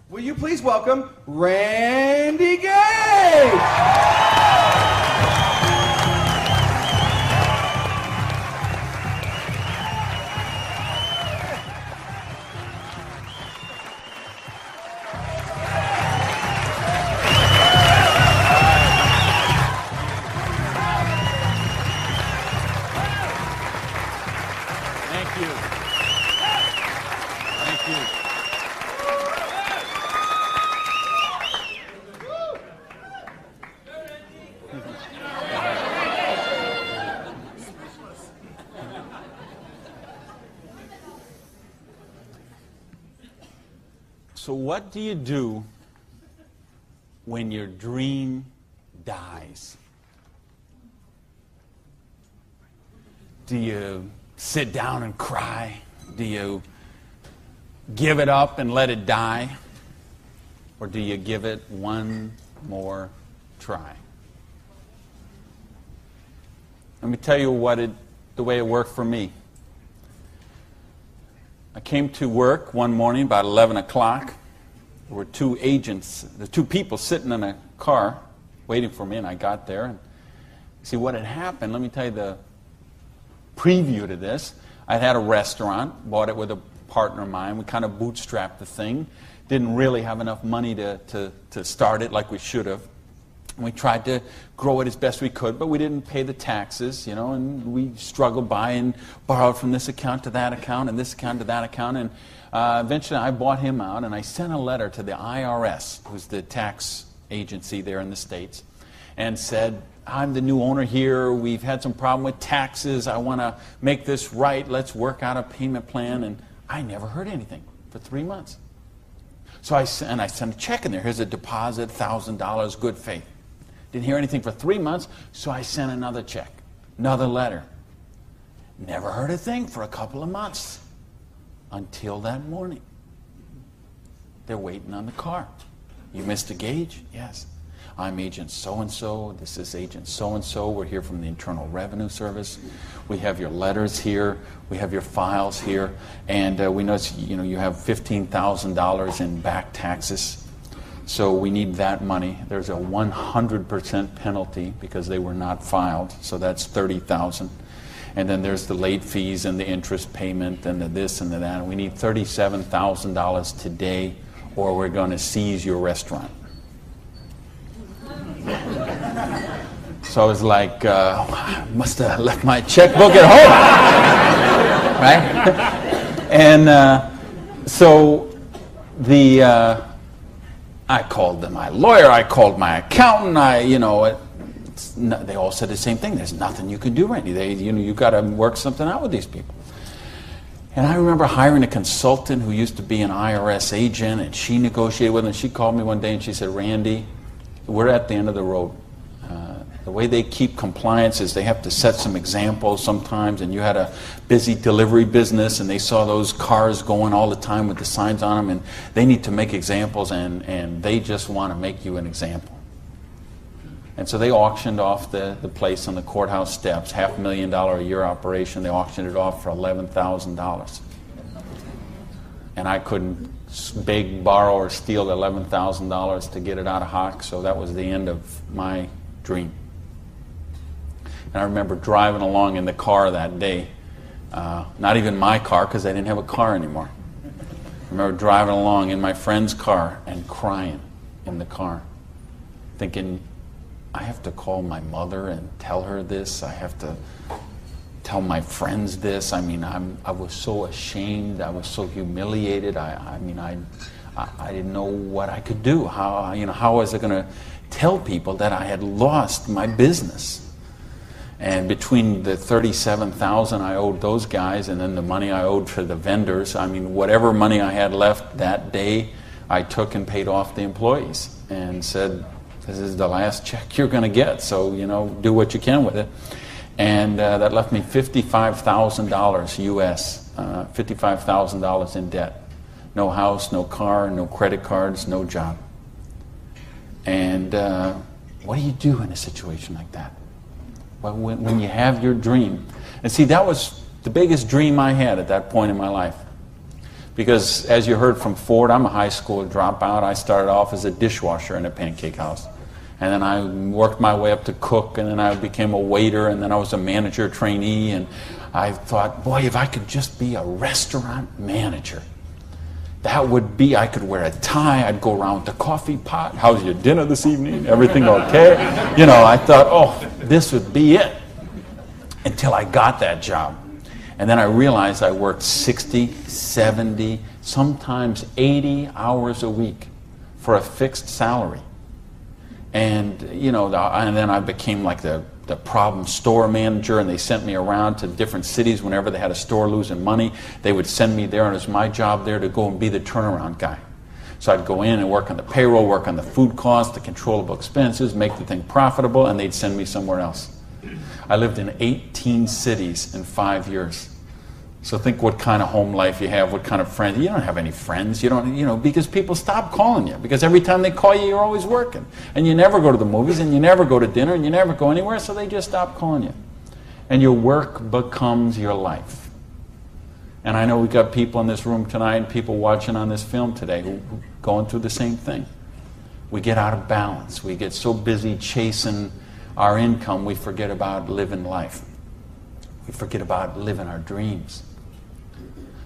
Will you please welcome Ранди Gage? Thank you. Thank you. So what do you do when your dream dies? Do you sit down and cry? Do you give it up and let it die? Or do you give it one more try? Let me tell you the way it worked for me. I came to work one morning about 11 o'clock. There were two people sitting in a car waiting for me, and I got there. And see what had happened, let me tell you the preview to this. I had a restaurant, bought it with a partner of mine. We kind of bootstrapped the thing. Didn't really have enough money to start it like we should have. We tried to grow it as best we could, but we didn't pay the taxes, and we struggled by and borrowed from this account to that account and this account to that account. And eventually I bought him out, and I sent a letter to the IRS, who's the tax agency there in the States, and said, I'm the new owner here. We've had some problem with taxes. I want to make this right. Let's work out a payment plan. And I never heard anything for 3 months. So I sent a check in there. Here's a deposit, $1,000, good faith. Didn't hear anything for 3 months, so I sent another check, another letter. Never heard a thing for a couple of months until that morning. They're waiting on the car. You Mr. Gage? Yes. I'm Agent so-and-so. This is Agent so-and-so. We're here from the Internal Revenue Service. We have your letters here. We have your files here. And we know you have $15,000 in back taxes. So we need that money. There's a 100% penalty because they were not filed. So that's $30,000. And then there's the late fees and the interest payment and the this and the that. And we need $37,000 today, or we're going to seize your restaurant. So I was like, I must have left my checkbook at home, right? And so I called my lawyer, I called my accountant. They all said the same thing. There's nothing you can do, Randy. You've got to work something out with these people. And I remember hiring a consultant who used to be an IRS agent, and she negotiated with him. She called me one day and she said, Randy, we're at the end of the road. The way they keep compliance is they have to set some examples sometimes, and you had a busy delivery business and they saw those cars going all the time with the signs on them, and they need to make examples, and they just want to make you an example. And so they auctioned off the place on the courthouse steps, $500,000 a year operation. They auctioned it off for $11,000. And I couldn't beg, borrow, or steal $11,000 to get it out of hock, so that was the end of my dream. And I remember driving along in the car that day, not even my car because I didn't have a car anymore. I remember driving along in my friend's car and crying in the car, thinking, I have to call my mother and tell her this. I have to tell my friends this. I mean, I was so ashamed. I was so humiliated. I didn't know what I could do. How was I going to tell people that I had lost my business? And between the $37,000 I owed those guys and then the money I owed for the vendors, whatever money I had left that day, I took and paid off the employees and said, this is the last check you're going to get, so do what you can with it. And that left me $55,000 US, $55,000 in debt. No house, no car, no credit cards, no job. And what do you do in a situation like that? Well, when you have your dream. And see, that was the biggest dream I had at that point in my life. Because as you heard from Ford, I'm a high school dropout. I started off as a dishwasher in a pancake house. And then I worked my way up to cook, and then I became a waiter, and then I was a manager trainee. And I thought, boy, if I could just be a restaurant manager, that would be, I could wear a tie, I'd go around with the coffee pot. How's your dinner this evening? Everything okay? You know, I thought, oh, this would be it. Until I got that job. And then I realized I worked 60, 70, sometimes 80 hours a week for a fixed salary. And, you know, and then I became like the problem store manager, and they sent me around to different cities whenever they had a store losing money. They would send me there, and it was my job there to go and be the turnaround guy. So I'd go in and work on the payroll, work on the food costs, the controllable expenses, make the thing profitable, and they'd send me somewhere else. I lived in 18 cities in 5 years. So think what kind of home life you have, what kind of friends. You don't have any friends. You don't, you know, because people stop calling you. Because every time they call you, you're always working. And you never go to the movies, and you never go to dinner, and you never go anywhere, so they just stop calling you. And your work becomes your life. And I know we've got people in this room tonight and people watching on this film today who going through the same thing. We get out of balance. We get so busy chasing our income, we forget about living life. We forget about living our dreams.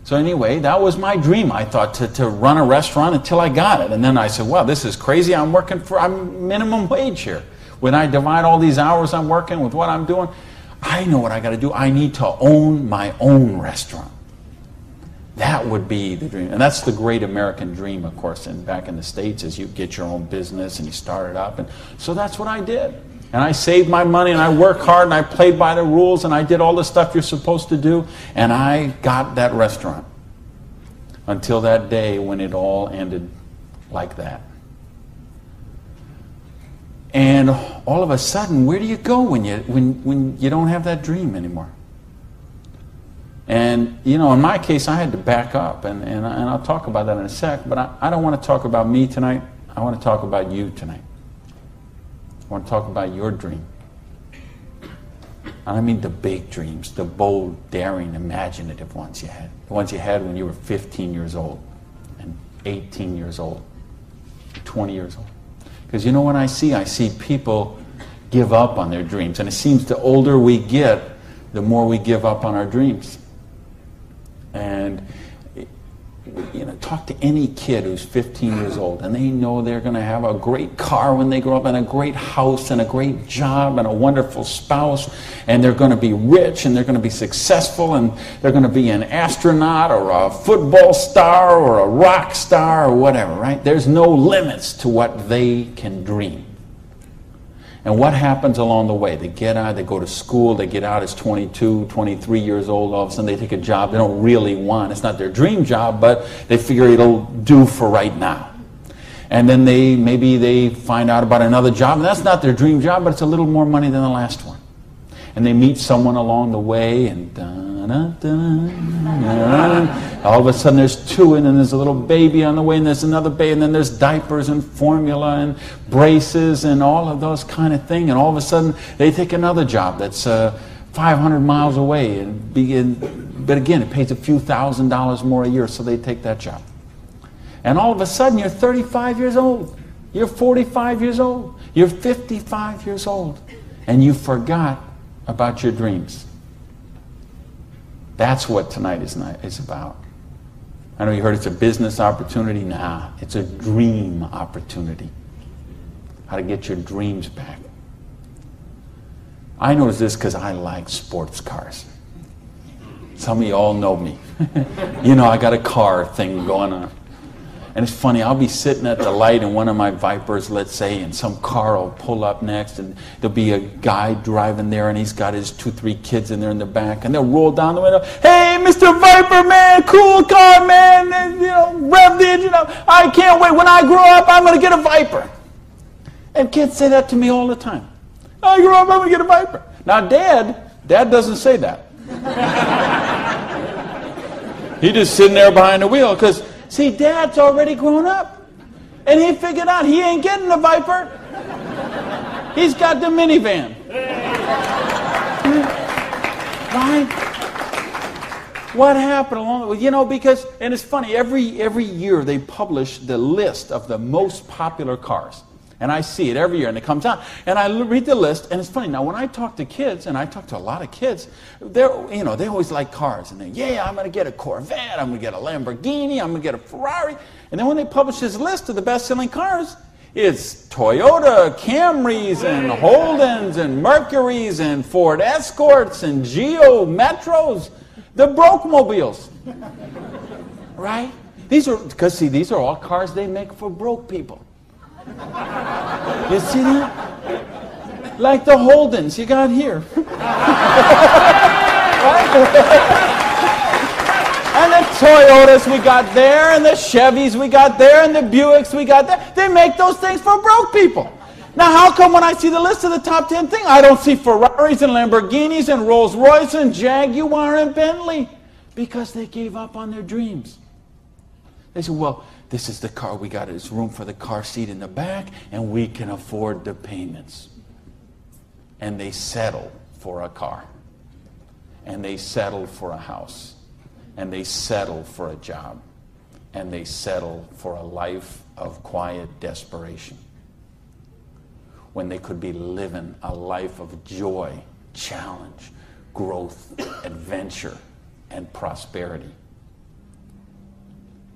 So anyway, that was my dream. I thought to run a restaurant until I got it. And then I said, well, this is crazy. I'm minimum wage here. When I divide all these hours I'm working with what I'm doing, I know what I got to do. I need to own my own restaurant. That would be the dream. And that's the great American dream, of course. And back in the States, is you get your own business and you start it up. And so that's what I did. And I saved my money, and I worked hard, and I played by the rules, and I did all the stuff you're supposed to do, and I got that restaurant. Until that day when it all ended like that. And all of a sudden, where do you go when you don't have that dream anymore? And, you know, in my case, I had to back up, and I'll talk about that in a sec, but I don't want to talk about me tonight. I want to talk about you tonight. I want to talk about your dream. And I mean the big dreams, the bold, daring, imaginative ones you had. The ones you had when you were 15 years old, and 18 years old, 20 years old. Because you know what I see people give up on their dreams. And it seems the older we get, the more we give up on our dreams. And you know, talk to any kid who's 15 years old, and they know they're going to have a great car when they grow up, and a great house, and a great job, and a wonderful spouse, and they're going to be rich, and they're going to be successful, and they're going to be an astronaut, or a football star, or a rock star, or whatever, right? There's no limits to what they can dream. And what happens along the way? They get out, they go to school, they get out as 22, 23 years old, all of a sudden they take a job they don't really want. It's not their dream job, but they figure it'll do for right now. And then maybe they find out about another job, and that's not their dream job, but it's a little more money than the last one. And they meet someone along the way, and all of a sudden there's two, and then there's a little baby on the way, and there's another baby, and then there's diapers and formula and braces and all of those kind of things. And all of a sudden they take another job that's 500 miles away, but again, it pays a few $1,000s more a year, so they take that job. And all of a sudden you're 35 years old, you're 45 years old, you're 55 years old, and you forgot about your dreams. That's what tonight is about. I know you heard it's a business opportunity. Nah, it's a dream opportunity. How to get your dreams back. I notice this because I like sports cars. Some of you all know me. You know, I got a car thing going on. And it's funny, I'll be sitting at the light in one of my Vipers, let's say, and some car will pull up next, and there'll be a guy driving there, and he's got his 2-3 kids in there in the back, and they'll roll down the window, "Hey, Mr. Viper, man, cool car, man, and, you know, rev the engine up. I can't wait. When I grow up, I'm going to get a Viper." And kids say that to me all the time. "I grow up, I'm going to get a Viper." Now, Dad doesn't say that. He's just sitting there behind the wheel, because see, Dad's already grown up. And he figured out he ain't getting the Viper. He's got the minivan. Right? What happened along the way? You know, because, and it's funny, every year they publish the list of the most popular cars. And I see it every year, and it comes out. And I read the list, and it's funny. Now, when I talk to kids, and I talk to a lot of kids, they always like cars. And I'm going to get a Corvette, I'm going to get a Lamborghini, I'm going to get a Ferrari. And then when they publish this list of the best-selling cars, it's Toyota Camrys and Holdens and Mercurys and Ford Escorts and Geo Metros, the broke mobiles. Right? These are all cars they make for broke people. You see that? Like the Holdens you got here. Right? And the Toyotas we got there, and the Chevys we got there, and the Buicks we got there. They make those things for broke people. Now, how come when I see the list of the top 10 things, I don't see Ferraris and Lamborghinis and Rolls Royce and Jaguar and Bentley? Because they gave up on their dreams. They said, well, this is the car we got. There's room for the car seat in the back, and we can afford the payments. And they settle for a car. And they settle for a house. And they settle for a job. And they settle for a life of quiet desperation. When they could be living a life of joy, challenge, growth, adventure, and prosperity.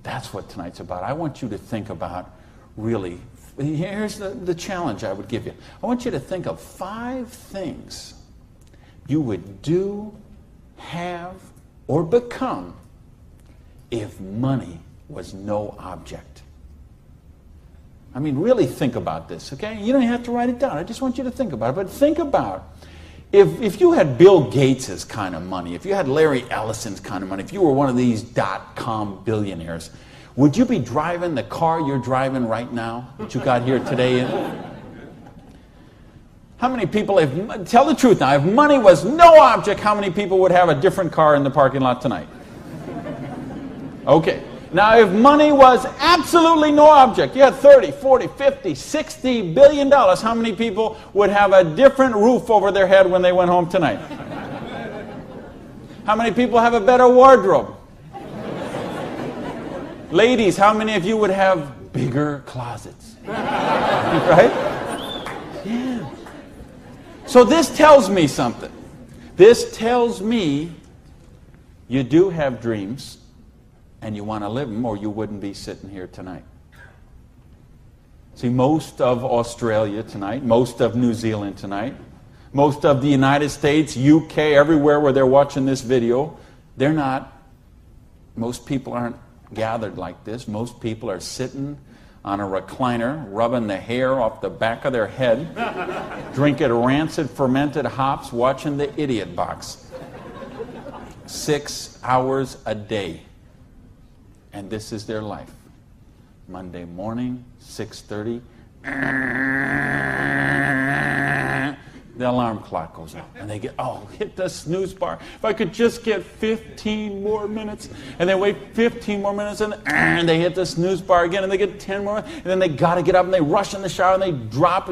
That's what tonight's about. I want you to think about, really, here's the challenge I would give you. I want you to think of 5 things you would do, have, or become if money was no object. I mean, really think about this, okay? You don't have to write it down. I just want you to think about it. But think about, if you had Bill Gates' kind of money, if you had Larry Ellison's kind of money, if you were one of these .com billionaires, would you be driving the car you're driving right now that you got here today in? How many people, tell the truth now, if money was no object, how many people would have a different car in the parking lot tonight? Okay. Now, if money was absolutely no object, you had 30, 40, 50, $60 billion, how many people would have a different roof over their head when they went home tonight? How many people have a better wardrobe? Ladies, how many of you would have bigger closets? Right? Yeah. So this tells me something. This tells me you do have dreams. And you want to live them, or you wouldn't be sitting here tonight. See, most of Australia tonight, most of New Zealand tonight, most of the United States, UK, everywhere where they're watching this video, most people aren't gathered like this. Most people are sitting on a recliner, rubbing the hair off the back of their head, drinking rancid fermented hops, watching the Idiot Box. 6 hours a day. And this is their life. Monday morning, 6:30. The alarm clock goes off. And they hit the snooze bar. If I could just get 15 more minutes. And they wait 15 more minutes, and they hit the snooze bar again, and they get 10 more. And then they got to get up, and they rush in the shower, and they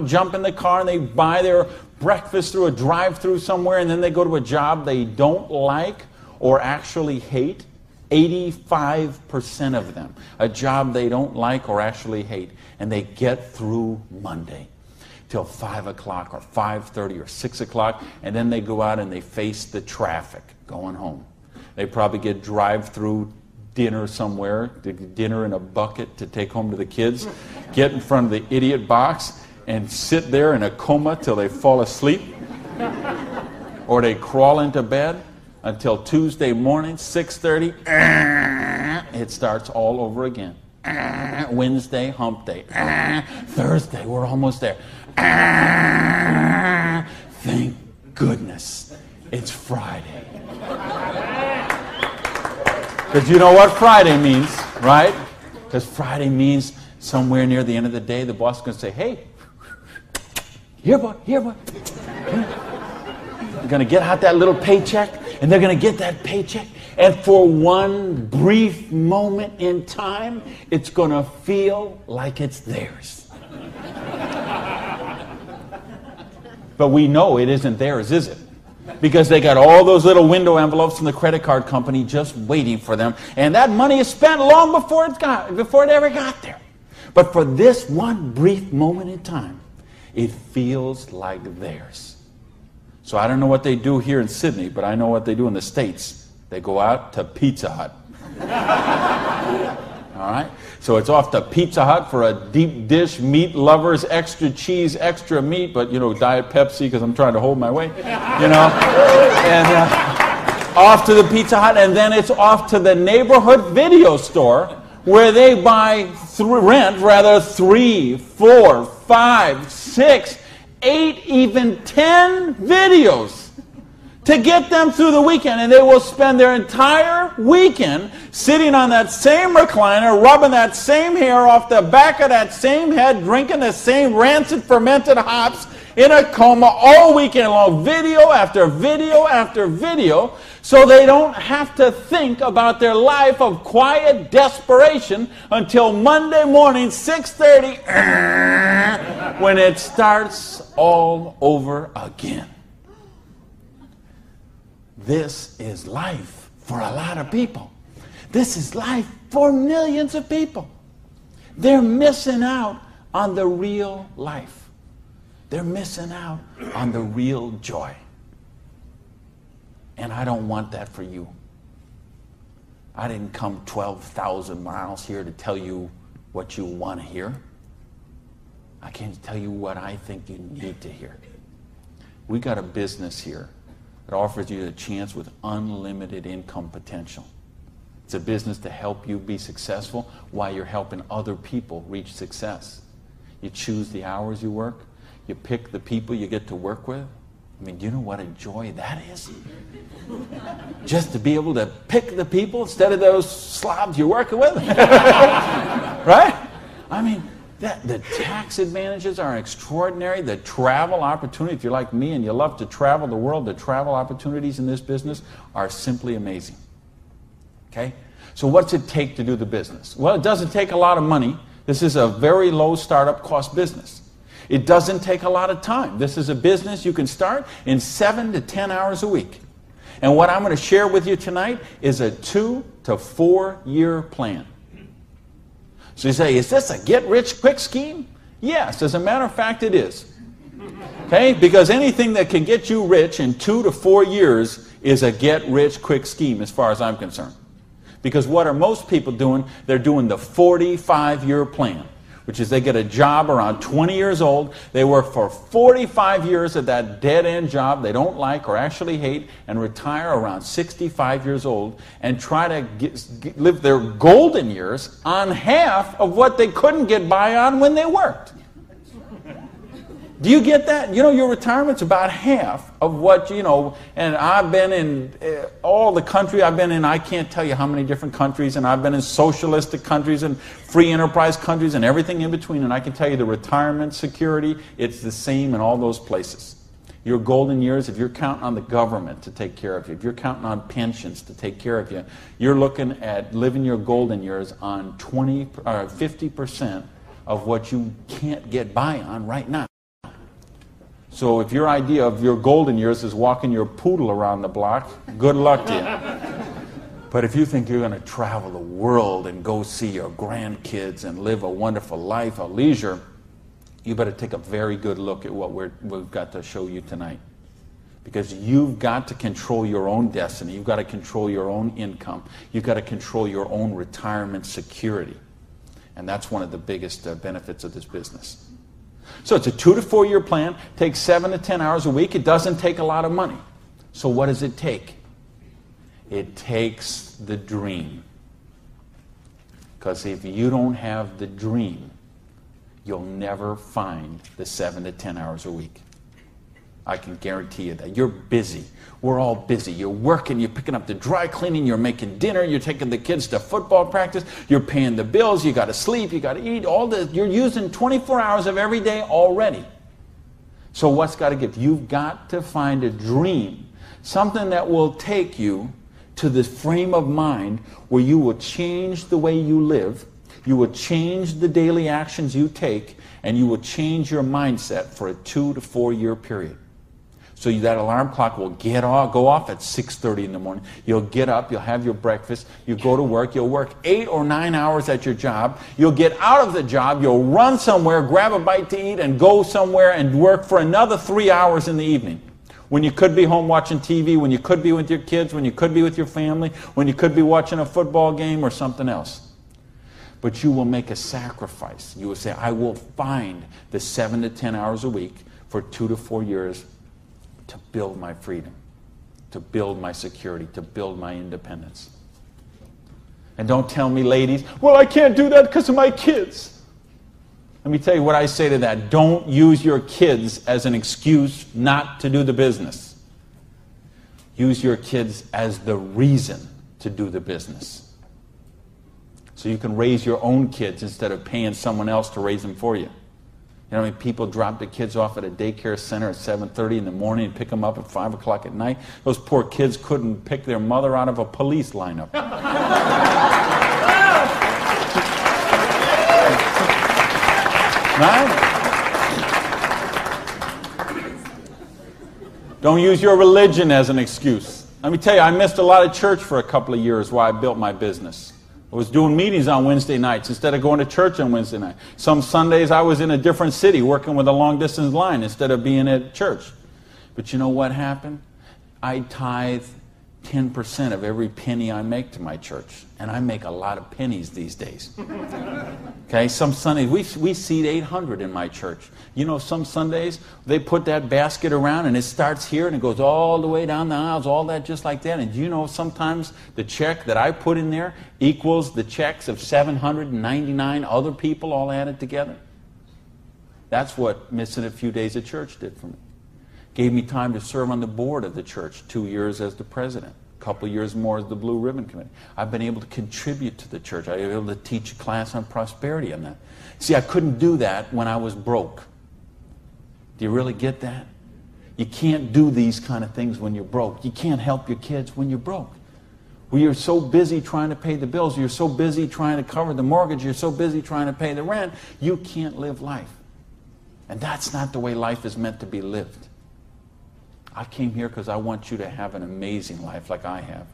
jump in the car, and they buy their breakfast through a drive-thru somewhere, and then they go to a job they don't like or actually hate. 85% of them, a job they don't like or actually hate, and they get through Monday till 5 o'clock or 5:30 or 6 o'clock, and then they go out and they face the traffic going home. They probably get drive-through dinner somewhere, dinner in a bucket to take home to the kids, get in front of the Idiot Box and sit there in a coma till they fall asleep, or they crawl into bed. Until Tuesday morning, 6:30, it starts all over again. Wednesday, hump day. Thursday, we're almost there. Thank goodness it's Friday. Because you know what Friday means, right? Because Friday means somewhere near the end of the day, the boss is going to say, hey, here, boy. You're going to get out that little paycheck. And they're going to get that paycheck, and for one brief moment in time, it's going to feel like it's theirs. But we know it isn't theirs, is it? because they got all those little window envelopes from the credit card company just waiting for them. And that money is spent long before it ever got there. But for this one brief moment in time, it feels like theirs. So I don't know what they do here in Sydney, but I know what they do in the States. They go out to Pizza Hut. All right? So it's off to Pizza Hut for a deep dish, meat lovers, extra cheese, extra meat, but, Diet Pepsi because I'm trying to hold my weight, And off to the Pizza Hut, and then it's off to the neighborhood video store where they rent 3, 4, 5, 6, 8, even 10 videos to get them through the weekend. And they will spend their entire weekend sitting on that same recliner, rubbing that same hair off the back of that same head, drinking the same rancid fermented hops in a coma all weekend long, video after video after video, so they don't have to think about their life of quiet desperation until Monday morning, 6:30, when it starts all over again. This is life for a lot of people. This is life for millions of people. They're missing out on the real life. They're missing out on the real joy. And I don't want that for you. I didn't come 12,000 miles here to tell you what you want to hear. I came to tell you what I think you need to hear. We got a business here that offers you a chance with unlimited income potential. It's a business to help you be successful while you're helping other people reach success. You choose the hours you work. You pick the people you get to work with. I mean, do you know what a joy that is? Just to be able to pick the people instead of those slobs you're working with. Right? I mean, the tax advantages are extraordinary. The travel opportunity, if you're like me and you love to travel the world, the travel opportunities in this business are simply amazing. Okay? So what's it take to do the business? Well, it doesn't take a lot of money. This is a very low startup cost business. It doesn't take a lot of time. This is a business you can start in 7 to 10 hours a week. And what I'm going to share with you tonight is a 2 to 4 year plan. So you say, is this a get-rich-quick scheme? Yes, as a matter of fact, it is. Okay? Because anything that can get you rich in 2 to 4 years is a get-rich-quick scheme as far as I'm concerned. Because what are most people doing? They're doing the 45-year plan, which is they get a job around 20 years old. They work for 45 years at that dead-end job they don't like or actually hate and retire around 65 years old and try to live their golden years on half of what they couldn't get by on when they worked. Do you get that? Your retirement's about half of what, and I've been in all the country I've been in, I can't tell you how many different countries, and I've been in socialistic countries and free enterprise countries and everything in between, and I can tell you the retirement security, it's the same in all those places. Your golden years, if you're counting on the government to take care of you, if you're counting on pensions to take care of you, you're looking at living your golden years on 50% of what you can't get by on right now. So if your idea of your golden years is walking your poodle around the block, good luck to you. But if you think you're going to travel the world and go see your grandkids and live a wonderful life of leisure, you better take a very good look at what we've got to show you tonight. Because you've got to control your own destiny. You've got to control your own income. You've got to control your own retirement security. And that's one of the biggest benefits of this business. So it's a 2 to 4 year plan, takes 7 to 10 hours a week. It doesn't take a lot of money. So what does it take? It takes the dream. Because if you don't have the dream, you'll never find the 7 to 10 hours a week. I can guarantee you that. You're busy. We're all busy. You're working, you're picking up the dry cleaning, you're making dinner, you're taking the kids to football practice, you're paying the bills, you got to sleep, you got to eat, all this. You're using 24 hours of every day already. So what's got to give? You've got to find a dream, something that will take you to this frame of mind where you will change the way you live, you will change the daily actions you take, and you will change your mindset for a 2 to 4 year period. So that alarm clock will go off at 6:30 in the morning. You'll get up, you'll have your breakfast, you go to work, you'll work 8 or 9 hours at your job, you'll get out of the job, you'll run somewhere, grab a bite to eat, and go somewhere and work for another 3 hours in the evening. When you could be home watching TV, when you could be with your kids, when you could be with your family, when you could be watching a football game or something else. But you will make a sacrifice. You will say, I will find the 7 to 10 hours a week for 2 to 4 years to build my freedom, to build my security, to build my independence. And don't tell me, ladies, well, I can't do that because of my kids. Let me tell you what I say to that. Don't use your kids as an excuse not to do the business. Use your kids as the reason to do the business. So you can raise your own kids instead of paying someone else to raise them for you. You know how many people drop their kids off at a daycare center at 7:30 in the morning and pick them up at 5 o'clock at night? Those poor kids couldn't pick their mother out of a police lineup. Right? Don't use your religion as an excuse. Let me tell you, I missed a lot of church for a couple of years while I built my business. I was doing meetings on Wednesday nights instead of going to church on Wednesday night. Some Sundays I was in a different city working with a long-distance line instead of being at church. But you know what happened? I tithe 10% of every penny I make to my church. And I make a lot of pennies these days. Okay, some Sundays, we seat 800 in my church. You know, some Sundays, they put that basket around and it starts here and it goes all the way down the aisles, all that just like that. And you know, sometimes the check that I put in there equals the checks of 799 other people all added together. That's what missing a few days of church did for me. Gave me time to serve on the board of the church, 2 years as the president, a couple of years more as the Blue Ribbon Committee. I've been able to contribute to the church. I've been able to teach a class on prosperity on that. See, I couldn't do that when I was broke. Do you really get that? You can't do these kind of things when you're broke. You can't help your kids when you're broke. When you're so busy trying to pay the bills, you're so busy trying to cover the mortgage, you're so busy trying to pay the rent, you can't live life. And that's not the way life is meant to be lived. I came here because I want you to have an amazing life like I have.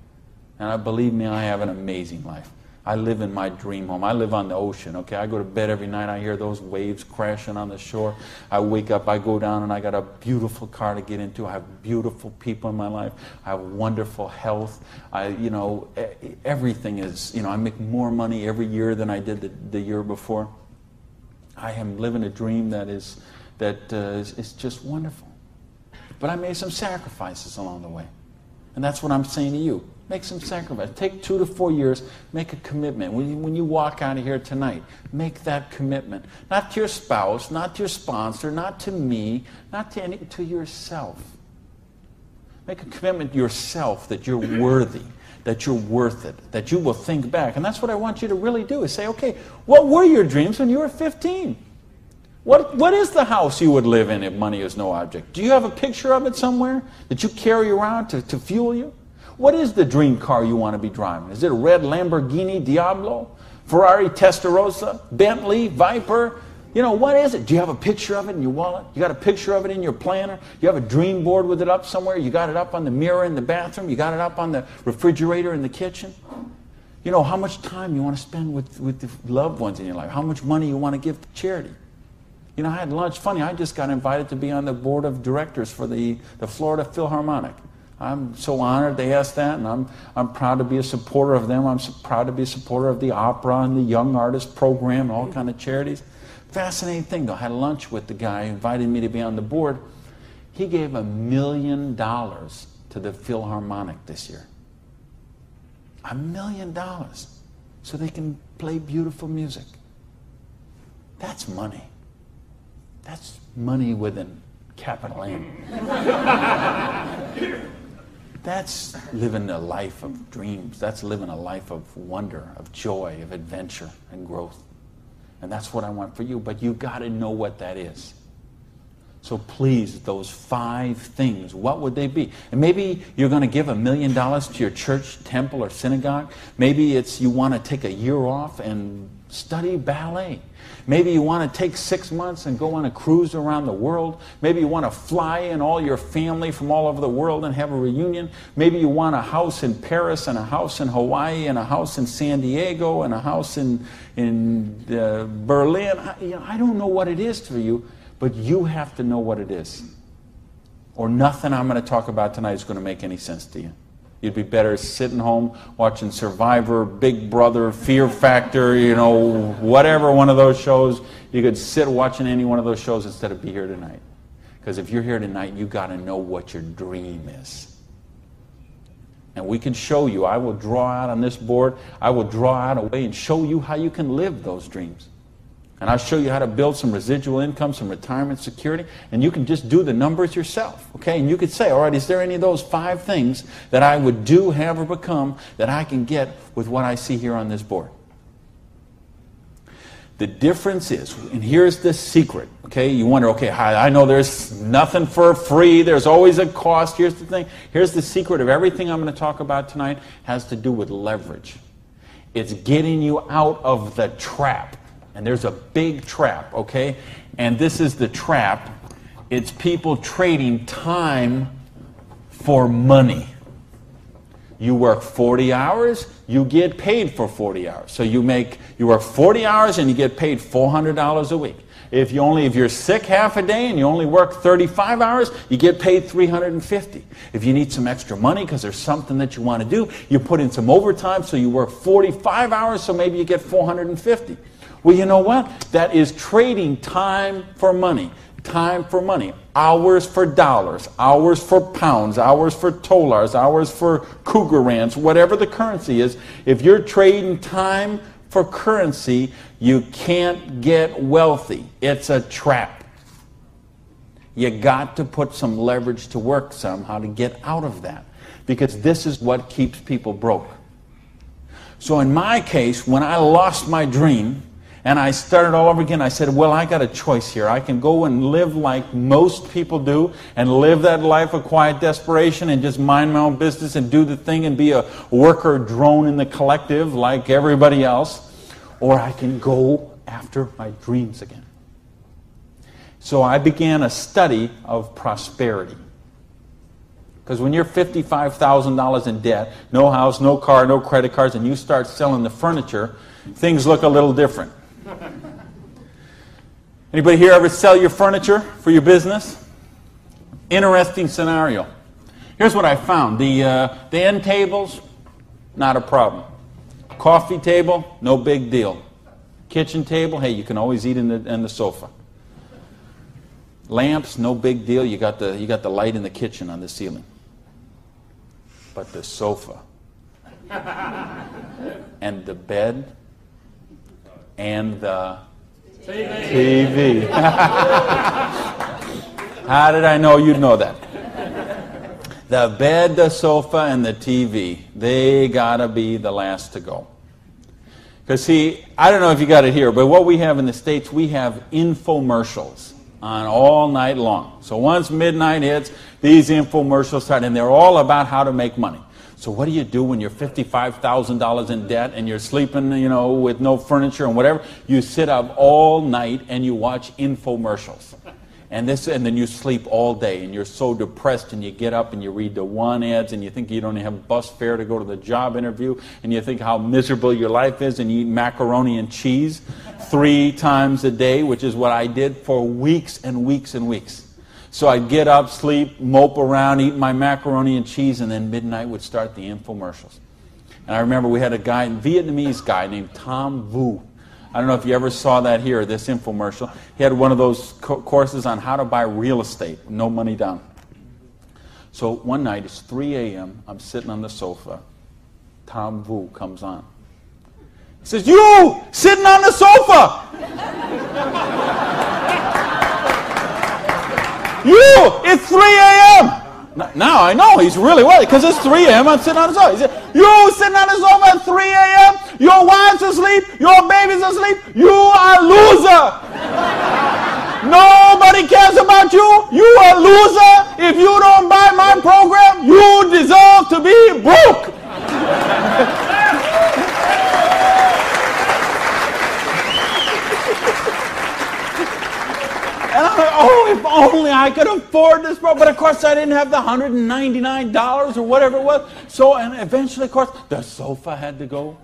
And believe me, I have an amazing life. I live in my dream home. I live on the ocean, okay? I go to bed every night, I hear those waves crashing on the shore. I wake up, I go down, and I got a beautiful car to get into. I have beautiful people in my life. I have wonderful health. Everything is, I make more money every year than I did the year before. I am living a dream that is just wonderful. But I made some sacrifices along the way. And that's what I'm saying to you. Make some sacrifices. Take 2 to 4 years. Make a commitment. When you walk out of here tonight, make that commitment. Not to your spouse, not to your sponsor, not to me, not to yourself. Make a commitment to yourself that you're worthy, that you're worth it, that you will think back. And that's what I want you to really do, is say, okay, what were your dreams when you were 15? What is the house you would live in if money is no object? Do you have a picture of it somewhere that you carry around to fuel you? What is the dream car you want to be driving? Is it a red Lamborghini Diablo? Ferrari Testarossa? Bentley? Viper? What is it? Do you have a picture of it in your wallet? You got a picture of it in your planner? You have a dream board with it up somewhere? You got it up on the mirror in the bathroom? You got it up on the refrigerator in the kitchen? How much time you want to spend with the loved ones in your life? How much money you want to give to charity? I had lunch. Funny, I just got invited to be on the board of directors for the Florida Philharmonic. I'm so honored they asked that, and I'm proud to be a supporter of them. I'm proud to be a supporter of the opera and the Young Artist Program and all kind of charities. Fascinating thing, though. I had lunch with the guy who invited me to be on the board. He gave $1 million to the Philharmonic this year. $1 million. So they can play beautiful music. That's money. That's money with a capital M. That's living a life of dreams. That's living a life of wonder, of joy, of adventure and growth. And that's what I want for you. But you got to know what that is. So please, those 5 things, what would they be? And maybe you're going to give $1 million to your church, temple, or synagogue. Maybe it's you want to take a year off and study ballet. Maybe you want to take 6 months and go on a cruise around the world. Maybe you want to fly in all your family from all over the world and have a reunion. Maybe you want a house in Paris and a house in Hawaii and a house in San Diego and a house in Berlin. I don't know what it is for you, but you have to know what it is. Or nothing I'm going to talk about tonight is going to make any sense to you. You'd be better sitting home watching Survivor, Big Brother, Fear Factor, whatever one of those shows. You could sit watching any one of those shows instead of be here tonight. Because if you're here tonight, you got to know what your dream is. And we can show you. I will draw out on this board. I will draw out a way and show you how you can live those dreams. And I'll show you how to build some residual income, some retirement security, and you can just do the numbers yourself, okay? And you could say, all right, is there any of those 5 things that I would do, have, or become that I can get with what I see here on this board? The difference is, and here's the secret, okay? You wonder, okay, I know there's nothing for free. There's always a cost. Here's the thing. Here's the secret of everything I'm going to talk about tonight has to do with leverage. It's getting you out of the trap. And there's a big trap, okay? And this is the trap. It's people trading time for money. You work 40 hours, you get paid for 40 hours. So you work 40 hours and you get paid $400 a week. If you're sick half a day and you only work 35 hours, you get paid $350. If you need some extra money because there's something that you want to do, you put in some overtime, so you work 45 hours, so maybe you get $450. Well, you know what? That is trading time for money. Time for money. Hours for dollars. Hours for pounds. Hours for dollars. Hours for cougar rands. Whatever the currency is. If you're trading time for currency, you can't get wealthy. It's a trap. You got to put some leverage to work somehow to get out of that. Because this is what keeps people broke. So in my case, when I lost my dream, and I started all over again, I said, well, I got a choice here. I can go and live like most people do and live that life of quiet desperation and just mind my own business and do the thing and be a worker drone in the collective like everybody else. Or I can go after my dreams again. So I began a study of prosperity. Because when you're $55,000 in debt, no house, no car, no credit cards, and you start selling the furniture, things look a little different. Anybody here ever sell your furniture for your business? Interesting scenario. Here's what I found. The end tables, not a problem. Coffee table, no big deal. Kitchen table, hey, you can always eat in the sofa. Lamps, no big deal. You got the light in the kitchen on the ceiling. But the sofa and the bed and the TV. How did I know you'd know that? The bed, the sofa, and the TV, they gotta be the last to go. Because see, I don't know if you got it here, but what we have in the States, we have infomercials on all night long. So once midnight hits, these infomercials start, and they're all about how to make money. So what do you do when you're $55,000 in debt and you're sleeping, with no furniture and whatever? You sit up all night and you watch infomercials. And then you sleep all day and you're so depressed, and you get up and you read the one ads and you think you don't have bus fare to go to the job interview, and you think how miserable your life is, and you eat macaroni and cheese 3 times a day, which is what I did for weeks and weeks and weeks. So I'd get up, sleep, mope around, eat my macaroni and cheese, and then midnight would start the infomercials. And I remember we had a Vietnamese guy named Tom Vu. I don't know if you ever saw that here, this infomercial. He had one of those courses on how to buy real estate, no money down. So one night, it's 3 a.m., I'm sitting on the sofa. Tom Vu comes on. He says, "You, sitting on the sofa! You, it's 3 a.m. Now I know he's really worried, because it's 3 a.m. I'm sitting on the sofa. He said, "You sitting on the sofa at 3 a.m. Your wife's asleep. Your baby's asleep. You are a loser." Nobody cares about you. You a loser. If you don't buy my program, you deserve to be broke. And I'm like, oh, if only I could afford this program. But of course, I didn't have the $199 or whatever it was. So, and eventually, of course, the sofa had to go,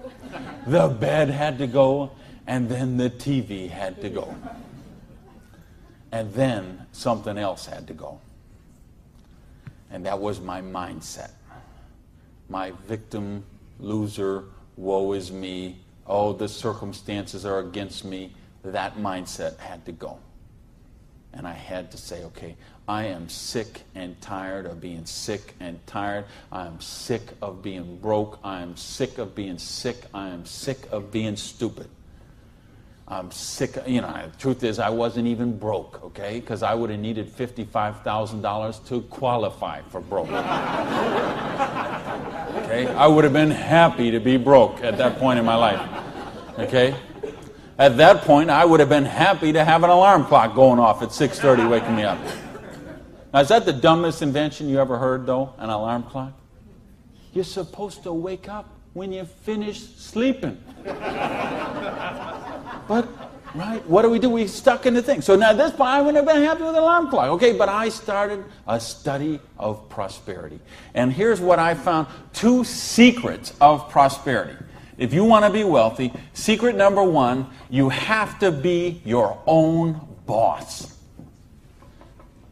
the bed had to go, and then the TV had to go. And then something else had to go. And that was my mindset. My victim, loser, woe is me, oh, the circumstances are against me. That mindset had to go. And I had to say, okay, I am sick and tired of being sick and tired. I am sick of being broke. I am sick of being sick. I am sick of being stupid. I'm sick, the truth is I wasn't even broke, okay? Because I would have needed $55,000 to qualify for broke. Okay? I would have been happy to be broke at that point in my life, okay? At that point, I would have been happy to have an alarm clock going off at 6:30 waking me up. Now, is that the dumbest invention you ever heard, though, an alarm clock? You're supposed to wake up when you finish sleeping. But, right, what do? We stuck in the thing. So now at this point, I wouldn't have been happy with an alarm clock. Okay, but I started a study of prosperity. And here's what I found. 2 secrets of prosperity. If you want to be wealthy, secret number 1, you have to be your own boss.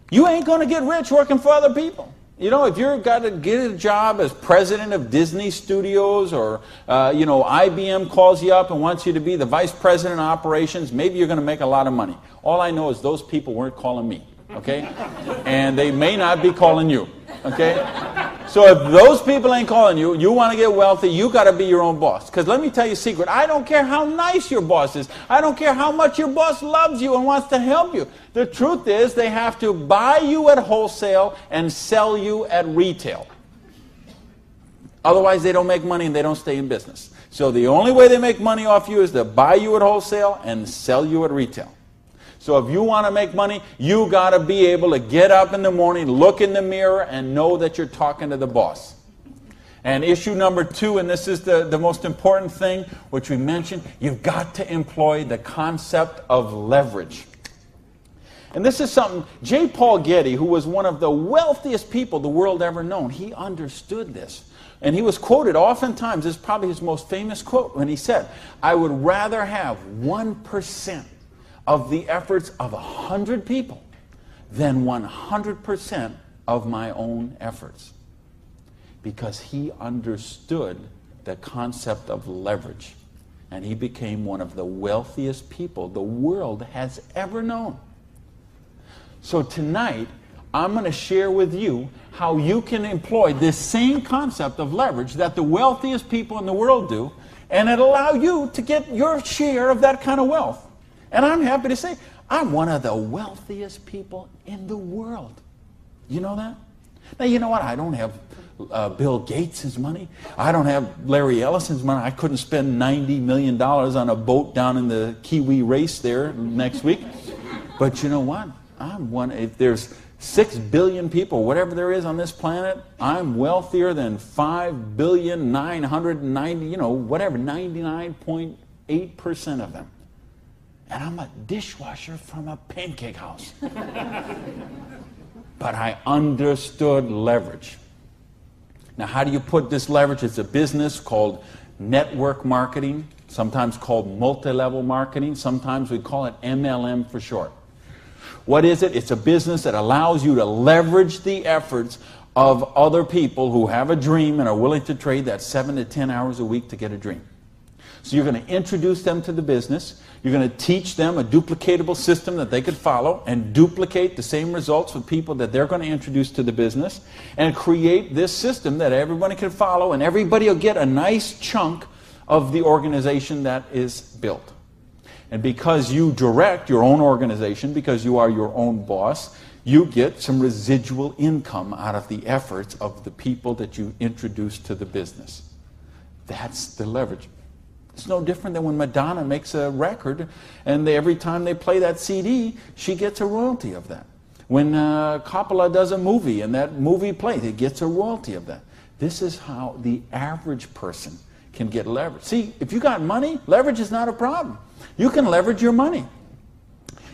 You ain't going to get rich working for other people. You know, if you've got to get a job as president of Disney Studios or, IBM calls you up and wants you to be the vice president of operations, maybe you're going to make a lot of money. All I know is those people weren't calling me, okay? And they may not be calling you, okay? So if those people ain't calling you, you want to get wealthy, you got to be your own boss. Because let me tell you a secret. I don't care how nice your boss is. I don't care how much your boss loves you and wants to help you. The truth is they have to buy you at wholesale and sell you at retail. Otherwise, they don't make money and they don't stay in business. So the only way they make money off you is to buy you at wholesale and sell you at retail. So if you want to make money, you got to be able to get up in the morning, look in the mirror, and know that you're talking to the boss. And issue number 2, and this is the most important thing, which we mentioned, you've got to employ the concept of leverage. And this is something, J. Paul Getty, who was one of the wealthiest people the world ever known, he understood this. And he was quoted oftentimes, this is probably his most famous quote, when he said, I would rather have 1% of the efforts of 100 people than 100% of my own efforts. Because he understood the concept of leverage. And he became one of the wealthiest people the world has ever known. So tonight, I'm going to share with you how you can employ this same concept of leverage that the wealthiest people in the world do, and it'll allow you to get your share of that kind of wealth. And I'm happy to say, I'm one of the wealthiest people in the world. You know that? Now, you know what? I don't have Bill Gates' money. I don't have Larry Ellison's money. I couldn't spend $90 million on a boat down in the Kiwi race there next week. But you know what? I'm one. If there's 6 billion people, whatever there is on this planet, I'm wealthier than 99.8% of them. And I'm a dishwasher from a pancake house. But I understood leverage. Now, how do you put this leverage? It's a business called network marketing, sometimes called multi-level marketing. Sometimes we call it MLM for short. What is it? It's a business that allows you to leverage the efforts of other people who have a dream and are willing to trade that 7 to 10 hours a week to get a dream. So you're going to introduce them to the business. You're going to teach them a duplicatable system that they could follow and duplicate the same results with people that they're going to introduce to the business and create this system that everybody can follow, and everybody will get a nice chunk of the organization that is built. And because you direct your own organization, because you are your own boss, you get some residual income out of the efforts of the people that you introduce to the business. That's the leverage. It's no different than when Madonna makes a record, and every time they play that CD, she gets a royalty of that. When Coppola does a movie, and that movie plays, it gets a royalty of that. This is how the average person can get leverage. See, if you got money, leverage is not a problem. You can leverage your money.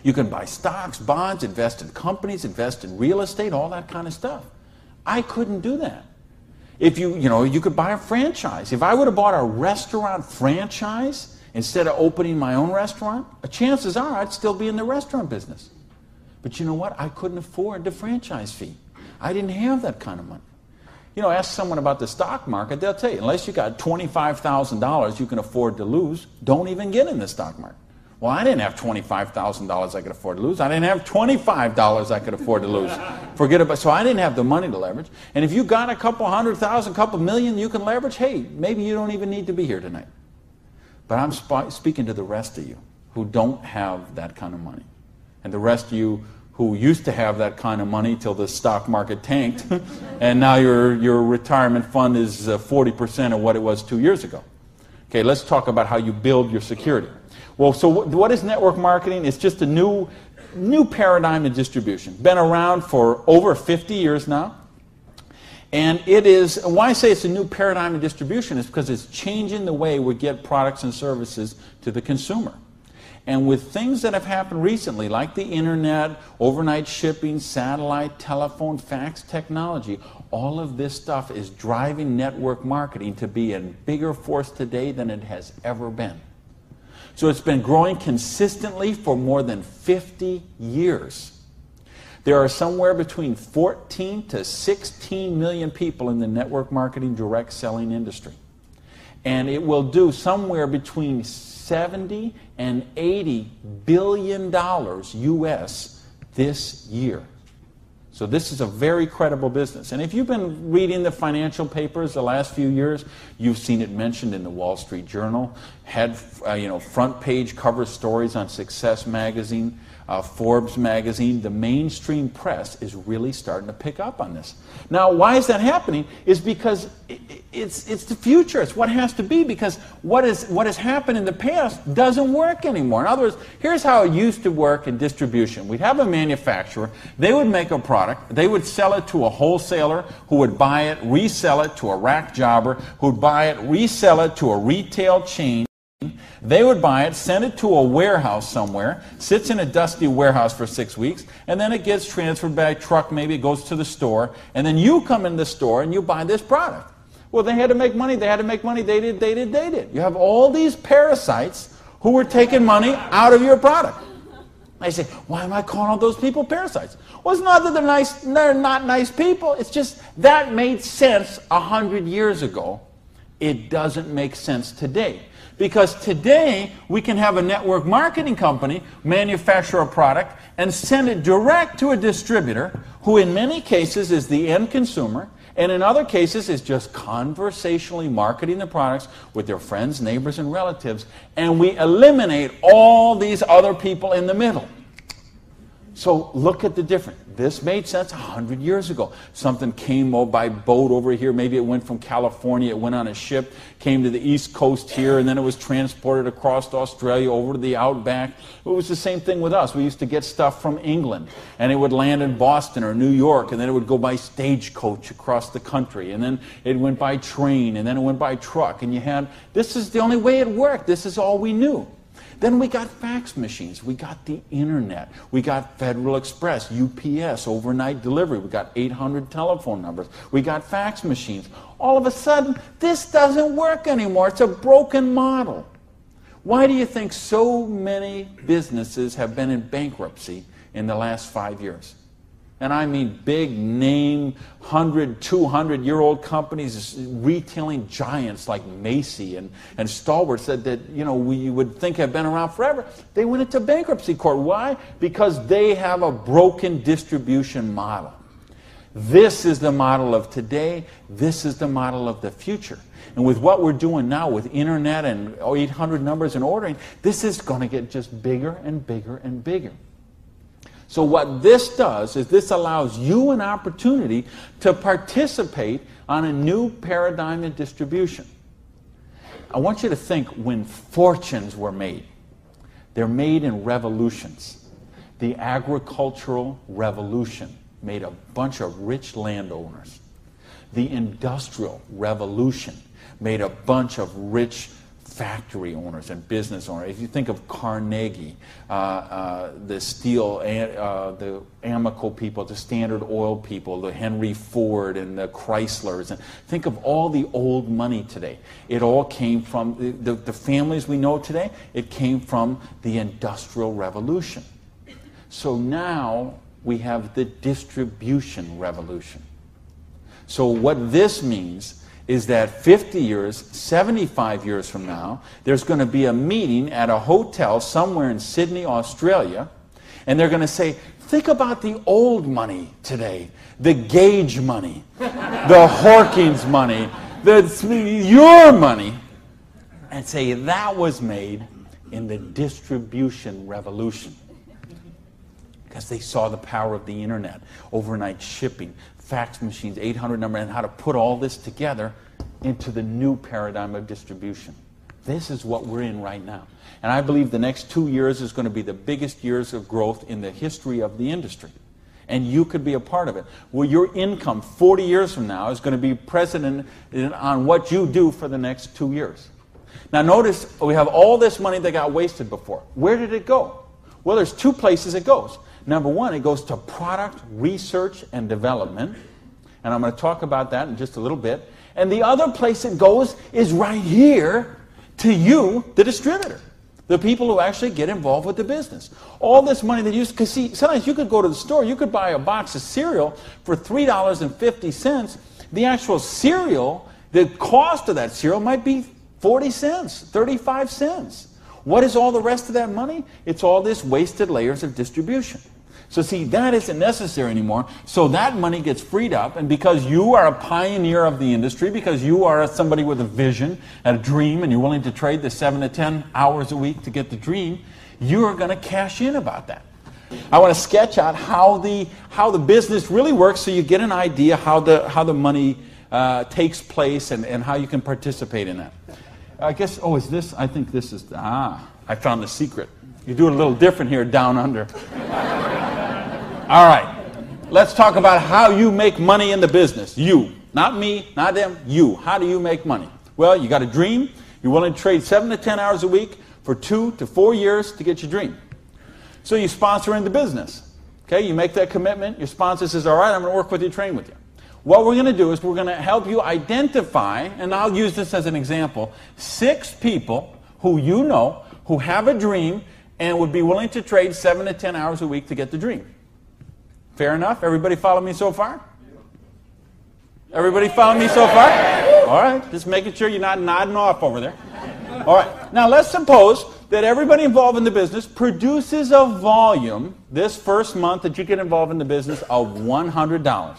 You can buy stocks, bonds, invest in companies, invest in real estate, all that kind of stuff. I couldn't do that. If you could buy a franchise. If I would have bought a restaurant franchise instead of opening my own restaurant, chances are I'd still be in the restaurant business. But you know what? I couldn't afford the franchise fee. I didn't have that kind of money. Ask someone about the stock market, they'll tell you, unless you got $25,000 you can afford to lose, don't even get in the stock market. Well, I didn't have $25,000 I could afford to lose. I didn't have $25 I could afford to lose. Forget about. So I didn't have the money to leverage. And if you got a couple $100,000, couple million you can leverage, hey, maybe you don't even need to be here tonight. But I'm speaking to the rest of you who don't have that kind of money. And the rest of you who used to have that kind of money till the stock market tanked, and now your retirement fund is 40% of what it was 2 years ago. Okay, let's talk about how you build your security. Well, so what is network marketing? It's just a new paradigm in distribution. Been around for over 50 years now. And it is, why I say it's a new paradigm in distribution is because it's changing the way we get products and services to the consumer. And with things that have happened recently, like the internet, overnight shipping, satellite, telephone, fax technology, all of this stuff is driving network marketing to be a bigger force today than it has ever been. So it's been growing consistently for more than 50 years. There are somewhere between 14 to 16 million people in the network marketing direct selling industry. And it will do somewhere between 70 and 80 billion dollars US this year. So this is a very credible business. And if you've been reading the financial papers the last few years, you've seen it mentioned in the Wall Street Journal, had front page cover stories on Success magazine, Forbes magazine. The mainstream press is really starting to pick up on this. Now, why is that happening? Is because it's the future. It's what has to be, because what has happened in the past doesn't work anymore. In other words, here's how it used to work in distribution. We'd have a manufacturer. They would make a product. They would sell it to a wholesaler who would buy it, resell it to a rack jobber who would buy it, resell it to a retail chain. They would buy it, send it to a warehouse somewhere, sits in a dusty warehouse for 6 weeks, and then it gets transferred by truck, maybe it goes to the store, and then you come in the store and you buy this product. Well, they had to make money, they did. You have all these parasites who were taking money out of your product. I say, why am I calling all those people parasites? Well, it's not that they're not nice people, it's just that made sense 100 years ago. It doesn't make sense today. Because today, we can have a network marketing company manufacture a product and send it direct to a distributor who in many cases is the end consumer, and in other cases is just conversationally marketing the products with their friends, neighbors, and relatives, and we eliminate all these other people in the middle. So look at the difference. This made sense 100 years ago. Something came by boat over here. Maybe it went from California, it went on a ship, came to the East Coast here, and then it was transported across Australia over to the outback. It was the same thing with us. We used to get stuff from England, and it would land in Boston or New York, and then it would go by stagecoach across the country, and then it went by train, and then it went by truck, and this is the only way it worked. This is all we knew. Then we got fax machines, we got the internet, we got Federal Express, UPS, overnight delivery, we got 800 telephone numbers, we got fax machines. All of a sudden, this doesn't work anymore. It's a broken model. Why do you think so many businesses have been in bankruptcy in the last 5 years? And I mean big name, 100, 200-year-old companies, retailing giants like Macy and Stalwart that we would think have been around forever. They went into bankruptcy court. Why? Because they have a broken distribution model. This is the model of today. This is the model of the future. And with what we're doing now with internet and 800 numbers and ordering, this is going to get just bigger and bigger and bigger. So what this does is this allows you an opportunity to participate on a new paradigm in distribution. I want you to think when fortunes were made. They're made in revolutions. The agricultural revolution made a bunch of rich landowners. The industrial revolution made a bunch of rich factory owners and business owners. If you think of Carnegie, the steel, the Amoco people, the Standard Oil people, the Henry Ford and the Chryslers, and think of all the old money today. It all came from the families we know today. It came from the Industrial Revolution. So now we have the distribution revolution. So what this means is that 50 years, 75 years from now, there's going to be a meeting at a hotel somewhere in Sydney, Australia, and they're going to say, think about the old money today, the Gage money, the Hawkins money, your money, and say that was made in the distribution revolution. Because they saw the power of the internet, overnight shipping, fax machines, 800 number, and how to put all this together into the new paradigm of distribution. This is what we're in right now. And I believe the next 2 years is going to be the biggest years of growth in the history of the industry. And you could be a part of it. Well, your income 40 years from now is going to be present on what you do for the next 2 years. Now notice we have all this money that got wasted before. Where did it go? Well, there's two places it goes. Number one, it goes to product research and development. And I'm going to talk about that in just a little bit. And the other place it goes is right here to you, the distributor. The people who actually get involved with the business. All this money that you use, because see, sometimes you could go to the store, you could buy a box of cereal for $3.50. The actual cereal, the cost of that cereal might be 40 cents, 35 cents. What is all the rest of that money? It's all this wasted layers of distribution. So see, that isn't necessary anymore. So that money gets freed up, and because you are a pioneer of the industry, because you are somebody with a vision and a dream, and you're willing to trade the 7 to 10 hours a week to get the dream, you are going to cash in about that. I want to sketch out how the business really works, so you get an idea how the money takes place and how you can participate in that. I guess, is this? I think this is, I found the secret. You do it a little different here down under. All right, let's talk about how you make money in the business. You, not me, not them, you. How do you make money? Well, you got a dream. You're willing to trade 7 to 10 hours a week for 2 to 4 years to get your dream. So you sponsor in the business. Okay, you make that commitment. Your sponsor says, all right, I'm going to work with you, train with you. What we're going to do is we're going to help you identify, and I'll use this as an example, 6 people who you know who have a dream and would be willing to trade 7 to 10 hours a week to get the dream. Fair enough? Everybody follow me so far? Everybody follow me so far? All right, just making sure you're not nodding off over there. All right, now let's suppose that everybody involved in the business produces a volume this first month that you get involved in the business of $100.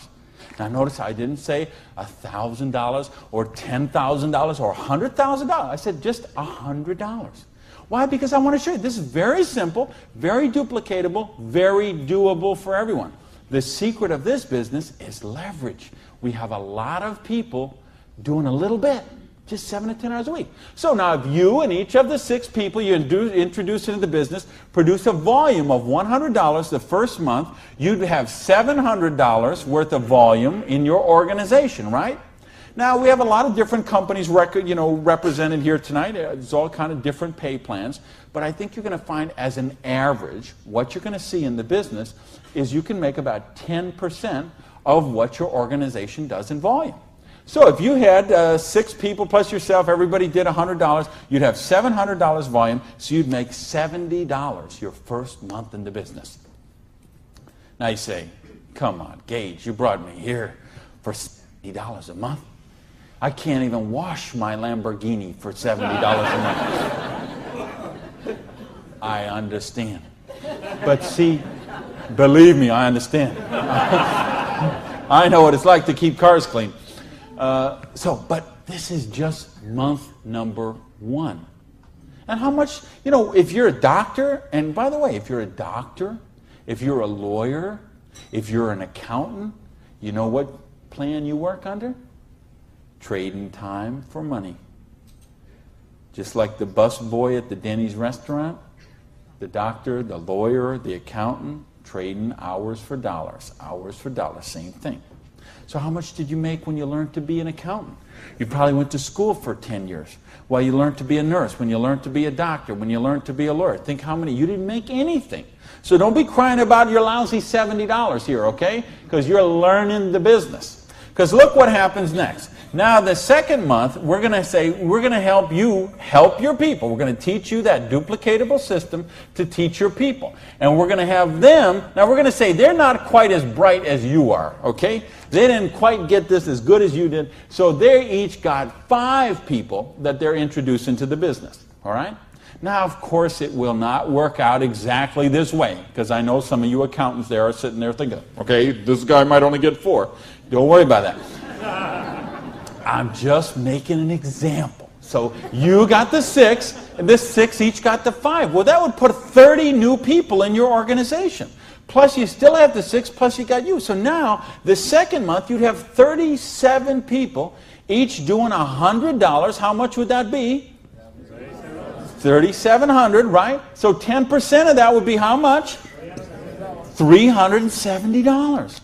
Now notice I didn't say $1,000 or $10,000 or $100,000. I said just $100. Why? Because I want to show you this is very simple, very duplicatable, very doable for everyone. The secret of this business is leverage. We have a lot of people doing a little bit, just 7 to 10 hours a week. So now if you and each of the 6 people you introduce into the business produce a volume of $100 the first month, you'd have $700 worth of volume in your organization, right? Now, we have a lot of different companies represented here tonight. It's all kind of different pay plans. But I think you're going to find, as an average, what you're going to see in the business is you can make about 10% of what your organization does in volume. So if you had 6 people plus yourself, everybody did $100, you'd have $700 volume, so you'd make $70 your first month in the business. Now you say, come on, Gage, you brought me here for $70 a month. I can't even wash my Lamborghini for $70 a month. I understand. But see, believe me, I understand. I know what it's like to keep cars clean. But this is just month number 1. And how much, if you're a doctor, and by the way, if you're a doctor, if you're a lawyer, if you're an accountant, you know what plan you work under? Trading time for money. Just like the bus boy at the Denny's restaurant, the doctor, the lawyer, the accountant, trading hours for dollars, same thing. So how much did you make when you learned to be an accountant? You probably went to school for 10 years. Well, you learned to be a nurse, when you learned to be a doctor, when you learned to be a lawyer. Think how many. You didn't make anything. So don't be crying about your lousy $70 here, okay? Because you're learning the business. Because look what happens next. Now, the second month, we're going to say, we're going to help you help your people. We're going to teach you that duplicatable system to teach your people. And we're going to have them, now we're going to say they're not quite as bright as you are, okay? They didn't quite get this as good as you did. So they each got 5 people that they're introducing to the business, all right? Now, of course, it will not work out exactly this way, because I know some of you accountants there are sitting there thinking, okay, this guy might only get 4. Don't worry about that. I'm just making an example. So you got the 6, and this 6 each got the 5. Well, that would put 30 new people in your organization. Plus, you still have the 6, plus you got you. So now, the second month, you'd have 37 people, each doing $100. How much would that be? $3,700, right? So 10% of that would be how much? $370.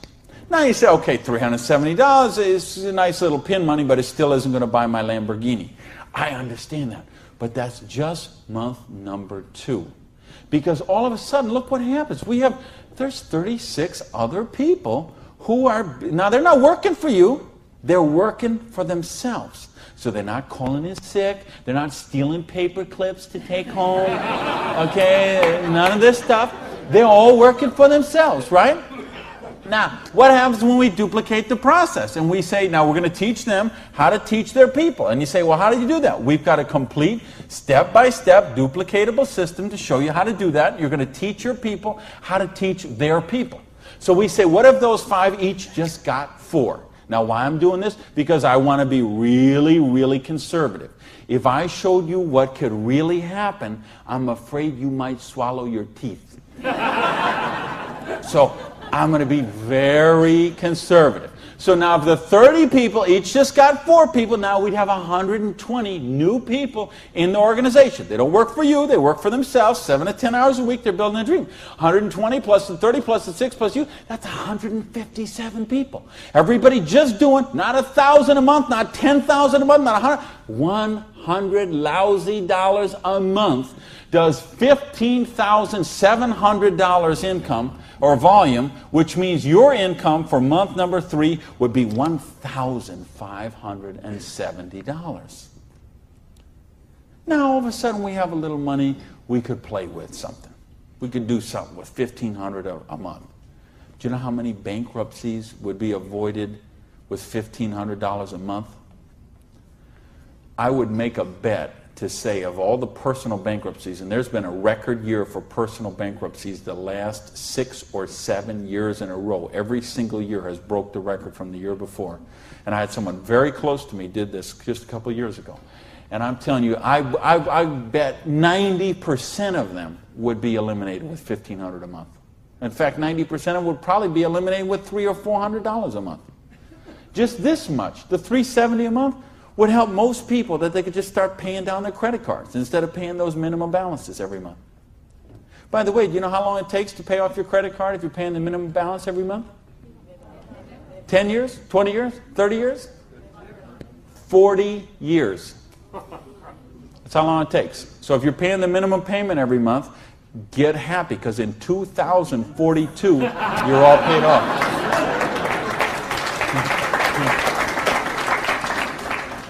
Now you say, okay, $370 is a nice little pin money, but it still isn't going to buy my Lamborghini. I understand that. But that's just month number 2. Because all of a sudden, look what happens. There's 36 other people who are, now they're not working for you, they're working for themselves. So they're not calling in sick, they're not stealing paper clips to take home, okay, none of this stuff. They're all working for themselves, right? Now, what happens when we duplicate the process? And we say, now we're going to teach them how to teach their people. And you say, well, how do you do that? We've got a complete step-by-step duplicatable system to show you how to do that. You're going to teach your people how to teach their people. So we say, what if those 5 each just got 4? Now, why I'm doing this? Because I want to be really, really conservative. If I showed you what could really happen, I'm afraid you might swallow your teeth. So I'm going to be very conservative. So now if the 30 people each just got 4 people, now we'd have 120 new people in the organization. They don't work for you, they work for themselves. 7 to 10 hours a week, they're building a dream. 120 plus the 30 plus the 6 plus you, that's 157 people. Everybody just doing, not 1,000 a month, not 10,000 a month, not 100. $100 lousy dollars a month does $15,700 income or volume, which means your income for month number 3 would be $1,570. Now all of a sudden we have a little money, we could play with something. We could do something with $1,500 a month. Do you know how many bankruptcies would be avoided with $1,500 a month? I would make a bet to say of all the personal bankruptcies, and there's been a record year for personal bankruptcies the last 6 or 7 years in a row. Every single year has broke the record from the year before. And I had someone very close to me did this just a couple of years ago. And I'm telling you, I bet 90% of them would be eliminated with $1,500 a month. In fact, 90% of them would probably be eliminated with $300 or $400 a month. Just this much, the $370 a month, would help most people that they could just start paying down their credit cards instead of paying those minimum balances every month. By the way, do you know how long it takes to pay off your credit card if you're paying the minimum balance every month? 10 years? 20 years? 30 years? 40 years. That's how long it takes. So if you're paying the minimum payment every month, get happy, because in 2042, you're all paid off.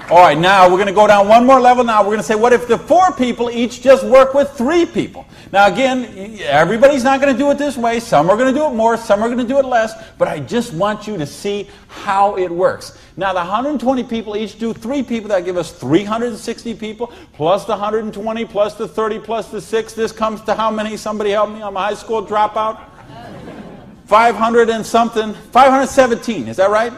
All right, now we're going to go down one more level. Now we're going to say, what if the 4 people each just work with 3 people? Now again, everybody's not going to do it this way. Some are going to do it more, some are going to do it less, but I just want you to see how it works. Now the 120 people each do 3 people. That give us 360 people, plus the 120, plus the 30, plus the 6. This comes to how many? Somebody help me. I'm a high school dropout. 500 and something. 517, is that right?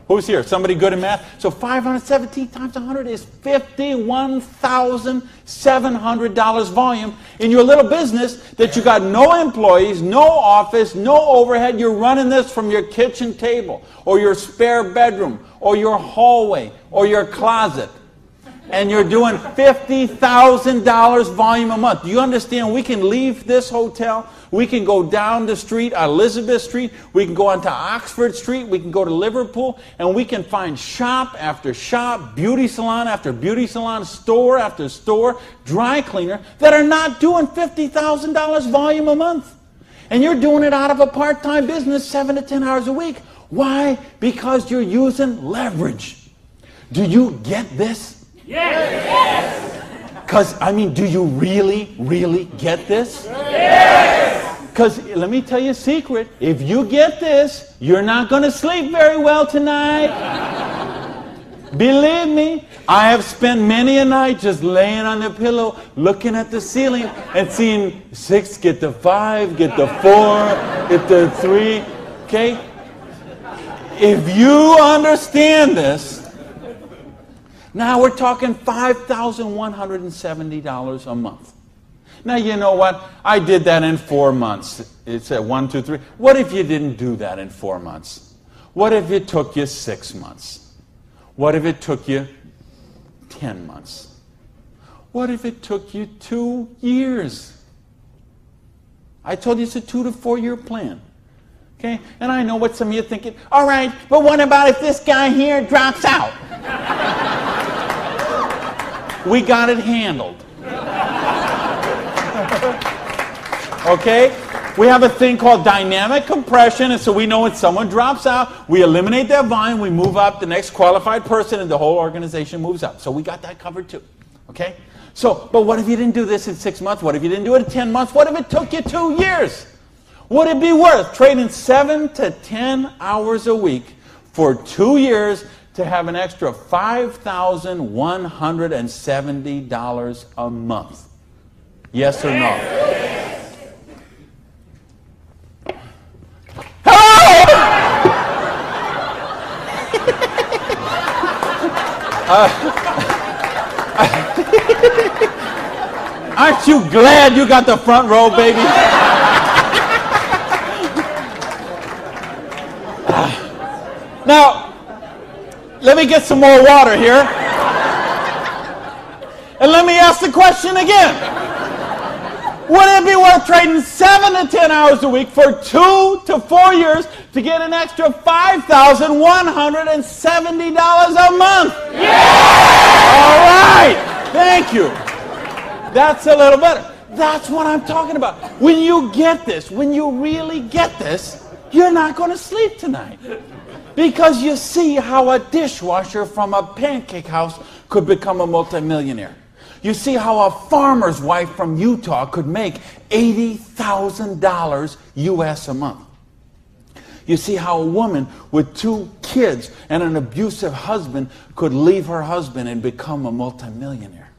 Who's here? Somebody good in math? So 517 times 100 is $51,700 volume in your little business that you got no employees, no office, no overhead. You're running this from your kitchen table or your spare bedroom or your hallway or your closet. and you're doing $50,000 volume a month. Do you understand? We can leave this hotel. We can go down the street, Elizabeth Street. We can go onto Oxford Street. We can go to Liverpool, and we can find shop after shop, beauty salon after beauty salon, store after store, dry cleaner that are not doing $50,000 volume a month. And you're doing it out of a part-time business, 7 to 10 hours a week. Why? Because you're using leverage. Do you get this? Yes! Because, I mean, do you really, really get this? Yes! Because, let me tell you a secret. If you get this, you're not going to sleep very well tonight. Believe me, I have spent many a night just laying on the pillow, looking at the ceiling, and seeing 6 get to 5, get to 4, get to 3, okay? If you understand this, now we're talking $5,170 a month. Now, you know what? I did that in 4 months. It's at 1, 2, 3. What if you didn't do that in 4 months? What if it took you 6 months? What if it took you 10 months? What if it took you 2 years? I told you it's a 2 to 4 year plan. Okay? And I know what some of you are thinking. All right, but what about if this guy here drops out? We got it handled. Okay? We have a thing called dynamic compression, and so we know when someone drops out, we eliminate that volume, we move up the next qualified person, and the whole organization moves up. So we got that covered too. Okay? So, but what if you didn't do this in 6 months? What if you didn't do it in 10 months? What if it took you 2 years? Would it be worth trading 7 to 10 hours a week for 2 years to have an extra $5,170 a month? Yes or no? Aren't you glad you got the front row, baby? Now, let me get some more water here. And let me ask the question again. Would it be worth trading 7 to 10 hours a week for 2 to 4 years to get an extra $5,170 a month? Yeah! All right. Thank you. That's a little better. That's what I'm talking about. When you get this, when you really get this, you're not going to sleep tonight. Because you see how a dishwasher from a pancake house could become a multimillionaire. You see how a farmer's wife from Utah could make $80,000 US a month. You see how a woman with 2 kids and an abusive husband could leave her husband and become a multimillionaire.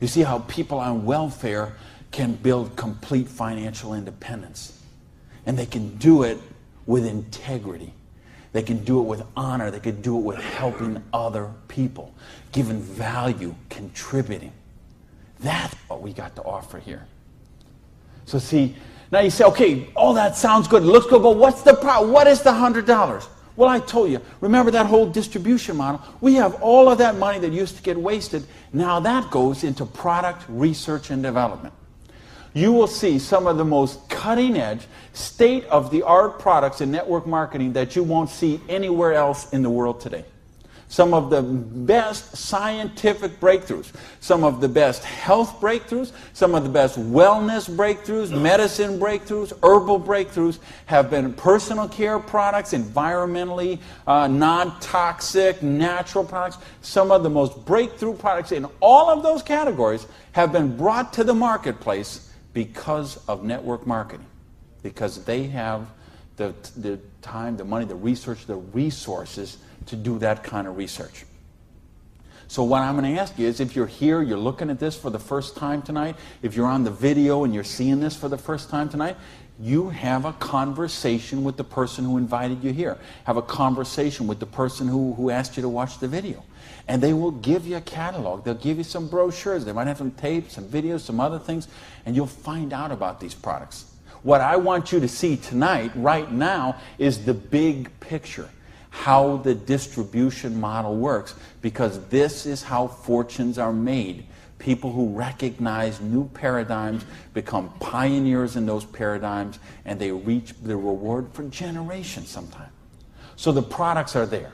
You see how people on welfare can build complete financial independence. And they can do it with integrity. They can do it with honor. They can do it with helping other people, giving value, contributing. That's what we got to offer here. So see, now you say, okay, all that sounds good. It looks good, but what's the problem? What is the $100? Well, I told you, remember that whole distribution model? We have all of that money that used to get wasted. Now that goes into product research and development. You will see some of the most cutting-edge, state-of-the-art products in network marketing that you won't see anywhere else in the world today. Some of the best scientific breakthroughs, some of the best health breakthroughs, some of the best wellness breakthroughs, medicine breakthroughs, herbal breakthroughs have been personal care products, environmentally non-toxic, natural products. Some of the most breakthrough products in all of those categories have been brought to the marketplace because of network marketing, because they have the time, the money, the research, the resources to do that kind of research. So what I'm going to ask you is, if you're here, you're looking at this for the first time tonight, if you're on the video and you're seeing this for the first time tonight, you have a conversation with the person who invited you here. Have a conversation with the person who asked you to watch the video. And they will give you a catalog. They'll give you some brochures. They might have some tapes, some videos, some other things, and you'll find out about these products. What I want you to see tonight, right now, is the big picture. how the distribution model works, because this is how fortunes are made. People who recognize new paradigms become pioneers in those paradigms, and they reach the reward for generations sometimes. So the products are there.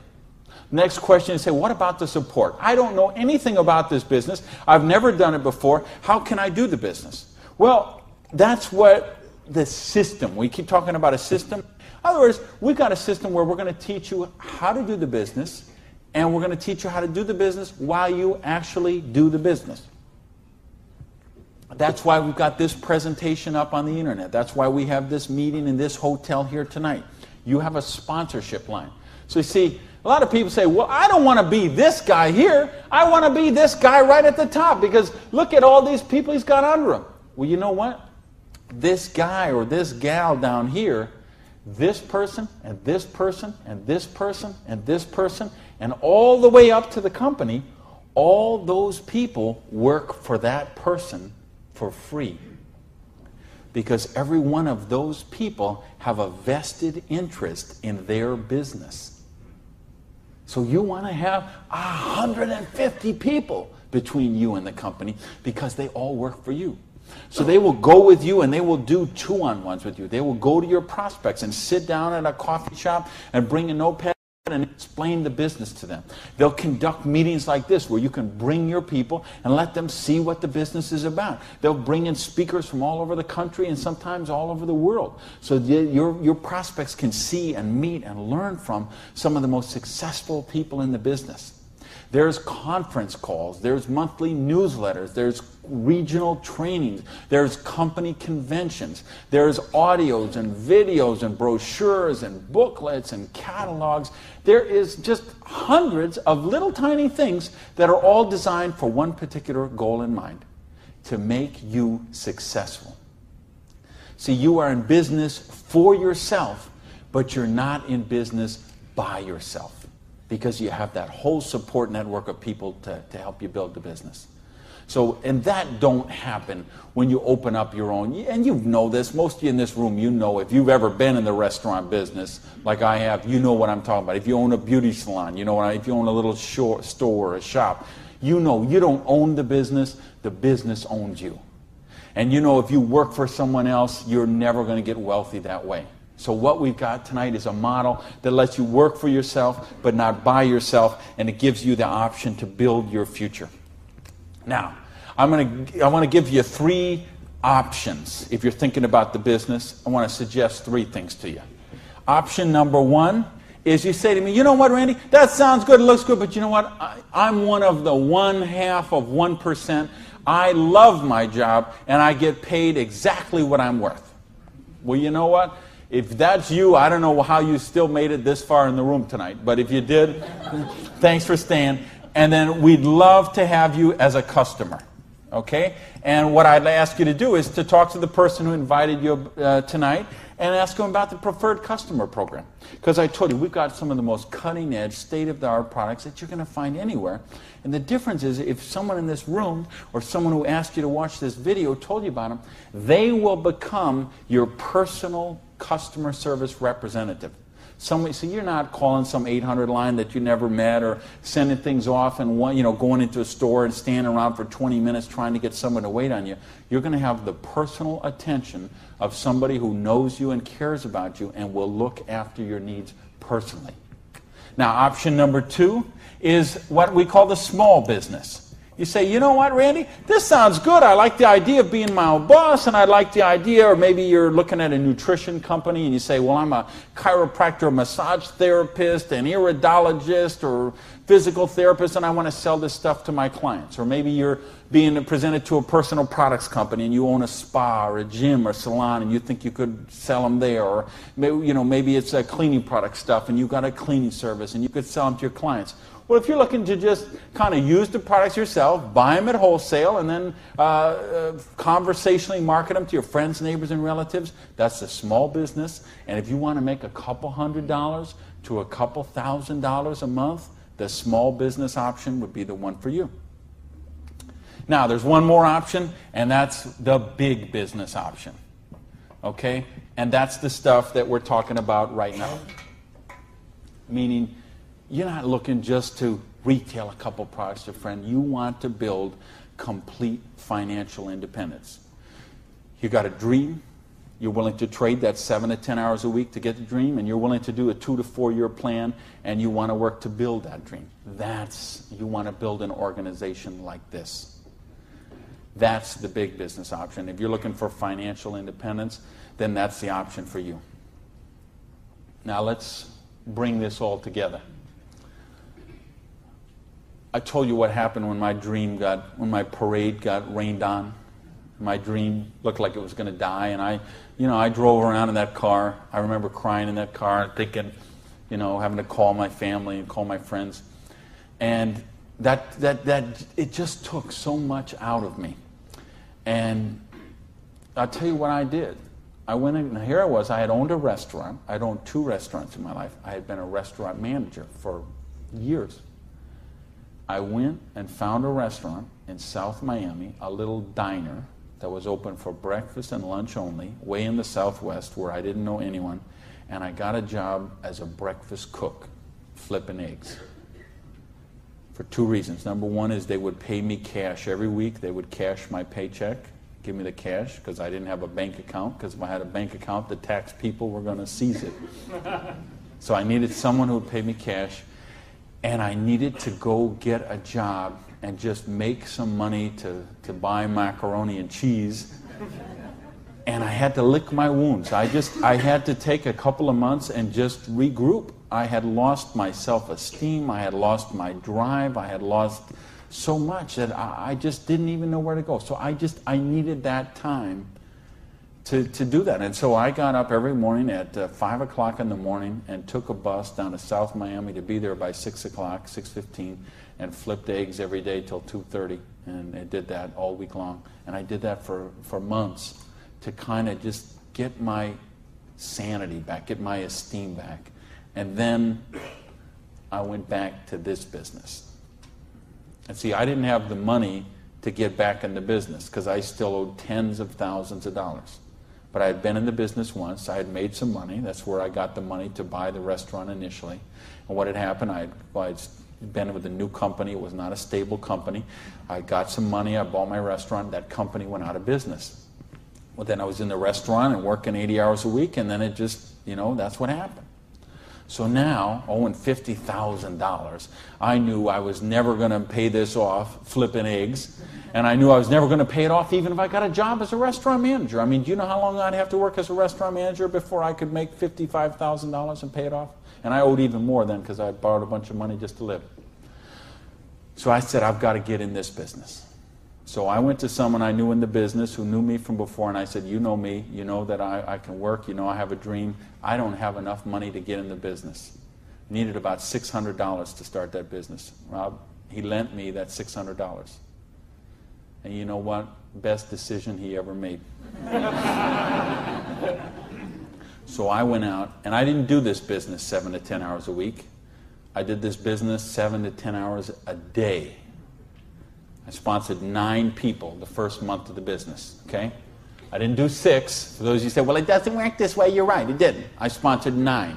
Next question is, say, what about the support? I don't know anything about this business. I've never done it before. How can I do the business? Well, that's what the system, we keep talking about a system. In other words, we've got a system where we're going to teach you how to do the business, and we're going to teach you how to do the business while you actually do the business. That's why we've got this presentation up on the internet. That's why we have this meeting in this hotel here tonight. You have a sponsorship line. So you see, a lot of people say, well, I don't want to be this guy here. I want to be this guy right at the top, because look at all these people he's got under him. Well, you know what? This guy or this gal down here, this person and this person and this person and this person, and all the way up to the company, all those people work for that person for free. Because every one of those people have a vested interest in their business. So you want to have 150 people between you and the company, because they all work for you. So they will go with you and they will do two-on-ones with you. They will go to your prospects and sit down at a coffee shop and bring a notepad and explain the business to them. They'll conduct meetings like this where you can bring your people and let them see what the business is about. They'll bring in speakers from all over the country and sometimes all over the world, so your prospects can see and meet and learn from some of the most successful people in the business. There's conference calls, there's monthly newsletters, there's regional trainings, there's company conventions, there's audios and videos and brochures and booklets and catalogs. There is just hundreds of little tiny things that are all designed for one particular goal in mind: to make you successful. See, you are in business for yourself, but you're not in business by yourself, because you have that whole support network of people to help you build the business. So, and that don't happen when you open up your own, and you know this, most of you in this room, you know, if you've ever been in the restaurant business, like I have, you know what I'm talking about. If you own a beauty salon, you know if you own a little store or a shop, you know you don't own the business owns you. And you know if you work for someone else, you're never going to get wealthy that way. So what we've got tonight is a model that lets you work for yourself, but not by yourself, and it gives you the option to build your future. Now, I want to give you 3 options. If you're thinking about the business, I want to suggest 3 things to you. Option number 1 is you say to me, you know what, Randy, that sounds good, it looks good, but you know what, I'm one of the 1/2 of 1%. I love my job, and I get paid exactly what I'm worth. Well, you know what? If that's you, I don't know how you still made it this far in the room tonight. But if you did, thanks for staying. And then we'd love to have you as a customer. Okay? And what I'd ask you to do is to talk to the person who invited you tonight and ask them about the preferred customer program. Because I told you, we've got some of the most cutting-edge, state-of-the-art products that you're going to find anywhere. And the difference is, if someone in this room or someone who asked you to watch this video told you about them, they will become your personal customer service representative. So you're not calling some 800 line that you never met, or sending things off and going into a store and standing around for 20 minutes trying to get someone to wait on you. You're going to have the personal attention of somebody who knows you and cares about you and will look after your needs personally. Now, option number 2 is what we call the small business. You say, you know what, Randy, this sounds good. I like the idea of being my own boss, and I like the idea, or maybe you're looking at a nutrition company and you say, well, I'm a chiropractor, a massage therapist, an iridologist, or physical therapist, and I want to sell this stuff to my clients. Or maybe you're being presented to a personal products company and you own a spa or a gym or salon and you think you could sell them there. Or maybe it's a cleaning product stuff and you've got a cleaning service and you could sell them to your clients. Well, if you're looking to just kind of use the products yourself, buy them at wholesale, and then conversationally market them to your friends, neighbors, and relatives, that's a small business. And if you want to make a couple $100 to a couple $1,000 a month, the small business option would be the one for you. Now, there's one more option, and that's the big business option. Okay? And that's the stuff that we're talking about right now. Meaning, you're not looking just to retail a couple products to a friend. You want to build complete financial independence. You got a dream. You're willing to trade that 7 to 10 hours a week to get the dream, and you're willing to do a 2 to 4 year plan, and you want to work to build that dream. You want to build an organization like this. That's the big business option. If you're looking for financial independence, then that's the option for you. Now let's bring this all together. I told you what happened when when my parade got rained on. My dream looked like it was going to die, and I drove around in that car. I remember crying in that car, thinking, having to call my family and call my friends, and that it just took so much out of me. And I'll tell you what I did. I went in, and here I was. I had owned a restaurant. I'd owned 2 restaurants in my life. I had been a restaurant manager for years. I went and found a restaurant in South Miami, a little diner that was open for breakfast and lunch only, way in the Southwest where I didn't know anyone, and I got a job as a breakfast cook, flipping eggs. For 2 reasons. Number one is they would pay me cash every week. They would cash my paycheck, give me the cash, because I didn't have a bank account, because if I had a bank account, the tax people were going to seize it. So I needed someone who would pay me cash, and I needed to go get a job and just make some money to buy macaroni and cheese. And I had to lick my wounds. I had to take a couple of months and just regroup. I had lost my self-esteem. I had lost my drive. I had lost so much that I just didn't even know where to go. So I needed that time to do that. And so I got up every morning at 5 o'clock in the morning and took a bus down to South Miami to be there by 6 o'clock, 6:15, and flipped eggs every day till 2:30. And I did that all week long. And I did that for months to kind of just get my sanity back, get my esteem back. And then I went back to this business. And see, I didn't have the money to get back in the business because I still owed tens of thousands of dollars. But I had been in the business once. I had made some money. That's where I got the money to buy the restaurant initially. And what had happened, I'd been with a new company. It was not a stable company. I got some money. I bought my restaurant. That company went out of business. Well, then I was in the restaurant and working 80 hours a week, and then it just, that's what happened. So now, owing $50,000, I knew I was never going to pay this off flipping eggs, and I knew I was never going to pay it off even if I got a job as a restaurant manager. I mean, do you know how long I'd have to work as a restaurant manager before I could make $55,000 and pay it off? And I owed even more then because I borrowed a bunch of money just to live. So I said, I've got to get in this business. So I went to someone I knew in the business who knew me from before, and I said, you know me, you know that I can work, you know I have a dream. I don't have enough money to get in the business. Needed about $600 to start that business. Rob, he lent me that $600. And you know what? Best decision he ever made. So I went out, and I didn't do this business 7 to 10 hours a week. I did this business 7 to 10 hours a day. I sponsored 9 people the first month of the business, okay? I didn't do 6. For those of you who say, well, it doesn't work this way, you're right, it didn't. I sponsored 9,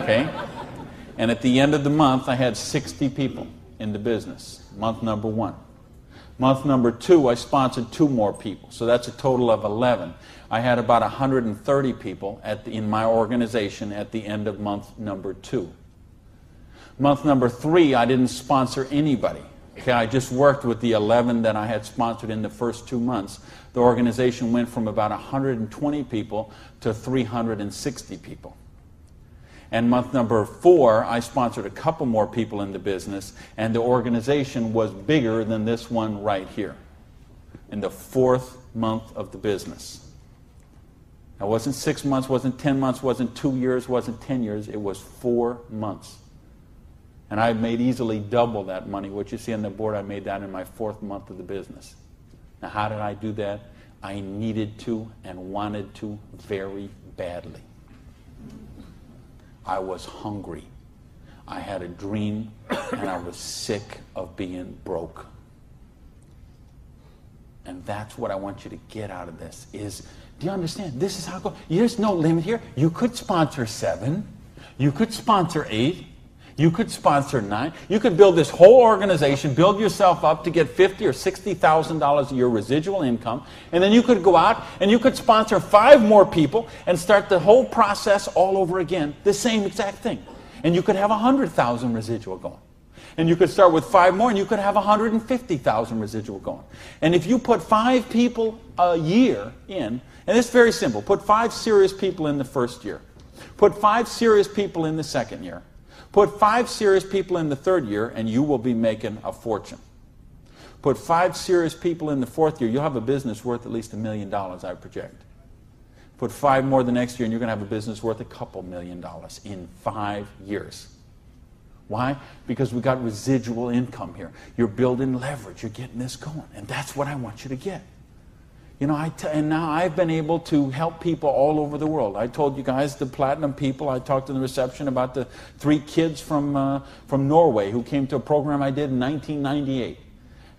okay? And at the end of the month, I had 60 people in the business, month number 1. Month number 2, I sponsored 2 more people, so that's a total of 11. I had about 130 people in my organization at the end of month number 2. Month number 3, I didn't sponsor anybody. Okay, I just worked with the 11 that I had sponsored in the first 2 months. The organization went from about 120 people to 360 people. And month number 4, I sponsored a couple more people in the business, and the organization was bigger than this one right here in the 4th month of the business. Now, it wasn't 6 months, wasn't 10 months, wasn't 2 years, wasn't 10 years. It was 4 months. And I made easily double that money. What you see on the board, I made that in my 4th month of the business. Now, how did I do that? I needed to and wanted to very badly. I was hungry. I had a dream, and I was sick of being broke. And that's what I want you to get out of this is, do you understand? This is how it goes. There's no limit here. You could sponsor 7. You could sponsor 8. You could sponsor 9. You could build this whole organization, build yourself up to get $50,000 or $60,000 a year residual income, and then you could go out and you could sponsor 5 more people and start the whole process all over again, the same exact thing. And you could have 100,000 residual going. And you could start with 5 more and you could have 150,000 residual going. And if you put 5 people a year in, and it's very simple, put 5 serious people in the first year, put 5 serious people in the second year, put 5 serious people in the third year, and you will be making a fortune. Put 5 serious people in the fourth year, you'll have a business worth at least $1 million, I project. Put 5 more the next year, and you're going to have a business worth a couple $1 million in 5 years. Why? Because we got residual income here. You're building leverage. You're getting this going. And that's what I want you to get. You know, and now I've been able to help people all over the world. I told you guys the platinum people. I talked in the reception about the 3 kids from Norway who came to a program I did in 1998.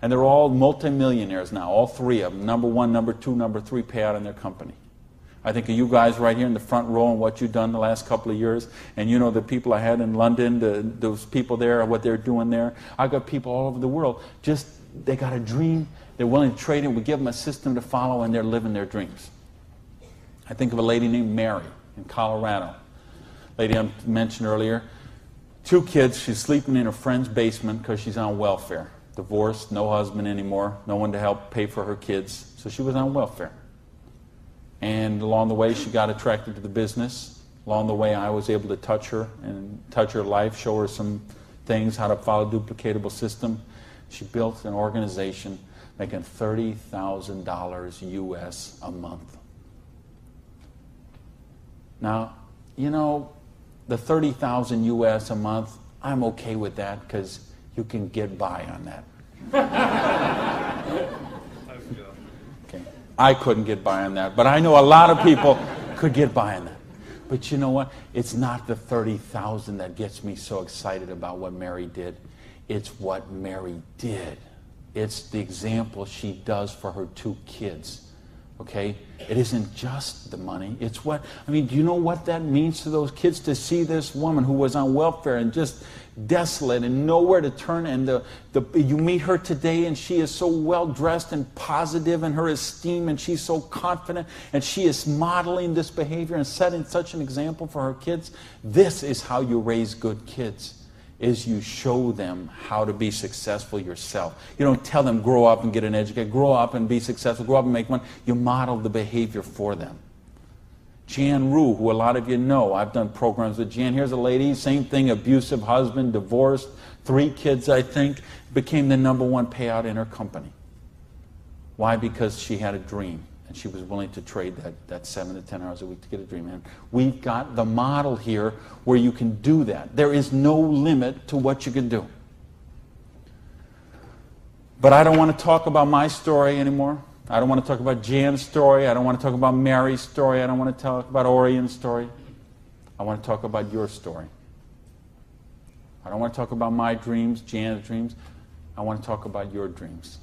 And they're all multimillionaires now, all 3 of them. Number 1, number 2, number 3 payout in their company. I think of you guys right here in the front row and what you've done the last couple of years. And you know the people I had in London, those people there, what they're doing there. I've got people all over the world. Just, they got a dream. They're willing to trade it. We give them a system to follow, and they're living their dreams. I think of a lady named Mary in Colorado. Lady I mentioned earlier. 2 kids. She's sleeping in her friend's basement because she's on welfare. Divorced, no husband anymore, no one to help pay for her kids. So she was on welfare. And along the way, she got attracted to the business. Along the way, I was able to touch her and touch her life, show her some things, how to follow a duplicatable system. She built an organization making $30,000 US a month. Now, you know, the $30,000 US a month, I'm okay with that because you can get by on that. Okay. I couldn't get by on that, but I know a lot of people could get by on that. But you know what? It's not the $30,000 that gets me so excited about what Mary did. It's what Mary did. It's the example she does for her 2 kids. Okay? It isn't just the money. It's what, I mean, do you know what that means to those kids to see this woman who was on welfare and just desolate and nowhere to turn, and you meet her today and she is so well dressed and positive in her esteem, and she's so confident, and she is modeling this behavior and setting such an example for her kids. This is how you raise good kids, is you show them how to be successful yourself. You don't tell them grow up and get an education, grow up and be successful, grow up and make money. You model the behavior for them. Jan Rue, who a lot of you know, I've done programs with Jan. Here's a lady, same thing, abusive husband, divorced, 3 kids, I think, became the #1 payout in her company. Why? Because she had a dream, and she was willing to trade that 7 to 10 hours a week to get a dream. And we've got the model here where you can do that. There is no limit to what you can do. But I don't want to talk about my story anymore. I don't want to talk about Jan's story. I don't want to talk about Mary's story. I don't want to talk about Orion's story. I want to talk about your story. I don't want to talk about my dreams, Jan's dreams. I want to talk about your dreams.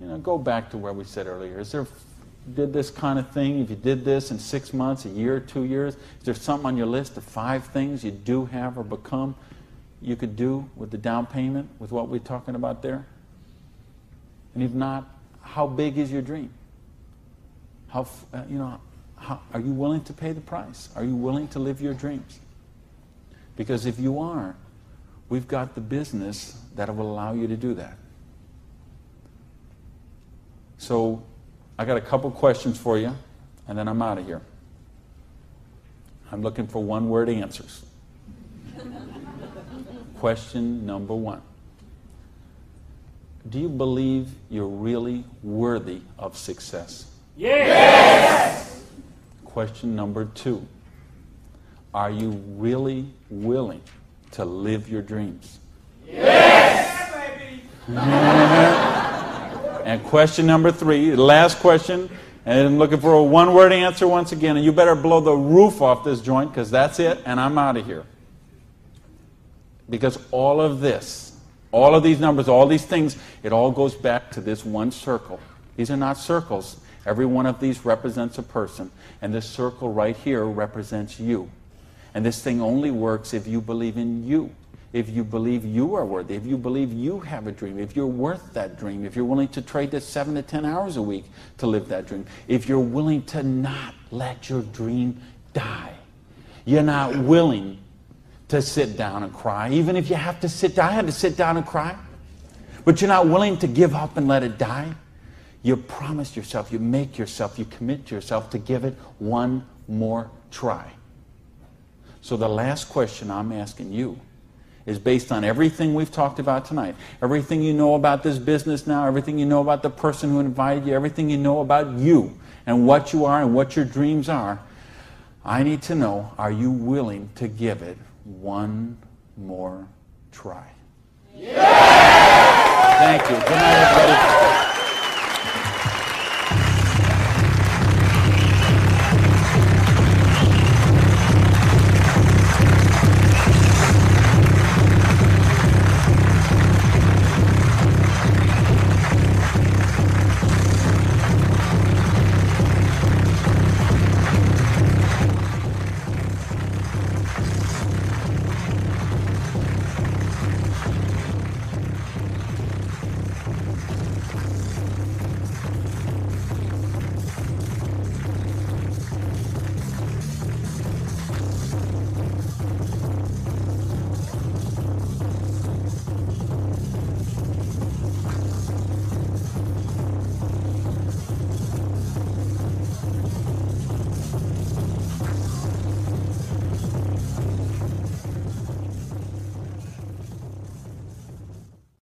You know, go back to where we said earlier. Is there, did this kind of thing, if you did this in 6 months, a year, 2 years, is there something on your list of 5 things you do have or become you could do with the down payment, with what we're talking about there? And if not, how big is your dream? How are you willing to pay the price? Are you willing to live your dreams? Because if you are, we've got the business that will allow you to do that. So I got a couple questions for you, and then I'm out of here. I'm looking for 1-word answers. Question number 1. Do you believe you're really worthy of success? Yes! Question number 2. Are you really willing to live your dreams? Yes! Baby. And question number 3, the last question, and I'm looking for a 1-word answer once again, and you better blow the roof off this joint, because that's it, and I'm out of here. Because all of this, all of these numbers, all these things, it all goes back to this one circle. These are not circles. Every one of these represents a person, and this circle right here represents you. And this thing only works if you believe in you. If you believe you are worthy, if you believe you have a dream, if you're worth that dream, if you're willing to trade the 7 to 10 hours a week to live that dream, if you're willing to not let your dream die. You're not willing to sit down and cry, even if you have to sit down. I had to sit down and cry. But you're not willing to give up and let it die. You promise yourself, you make yourself, you commit yourself to give it one more try. So the last question I'm asking you is based on everything we've talked about tonight, everything you know about this business now, everything you know about the person who invited you, everything you know about you and what you are and what your dreams are. I need to know, are you willing to give it one more try? Yeah! Thank you. Good night, everybody.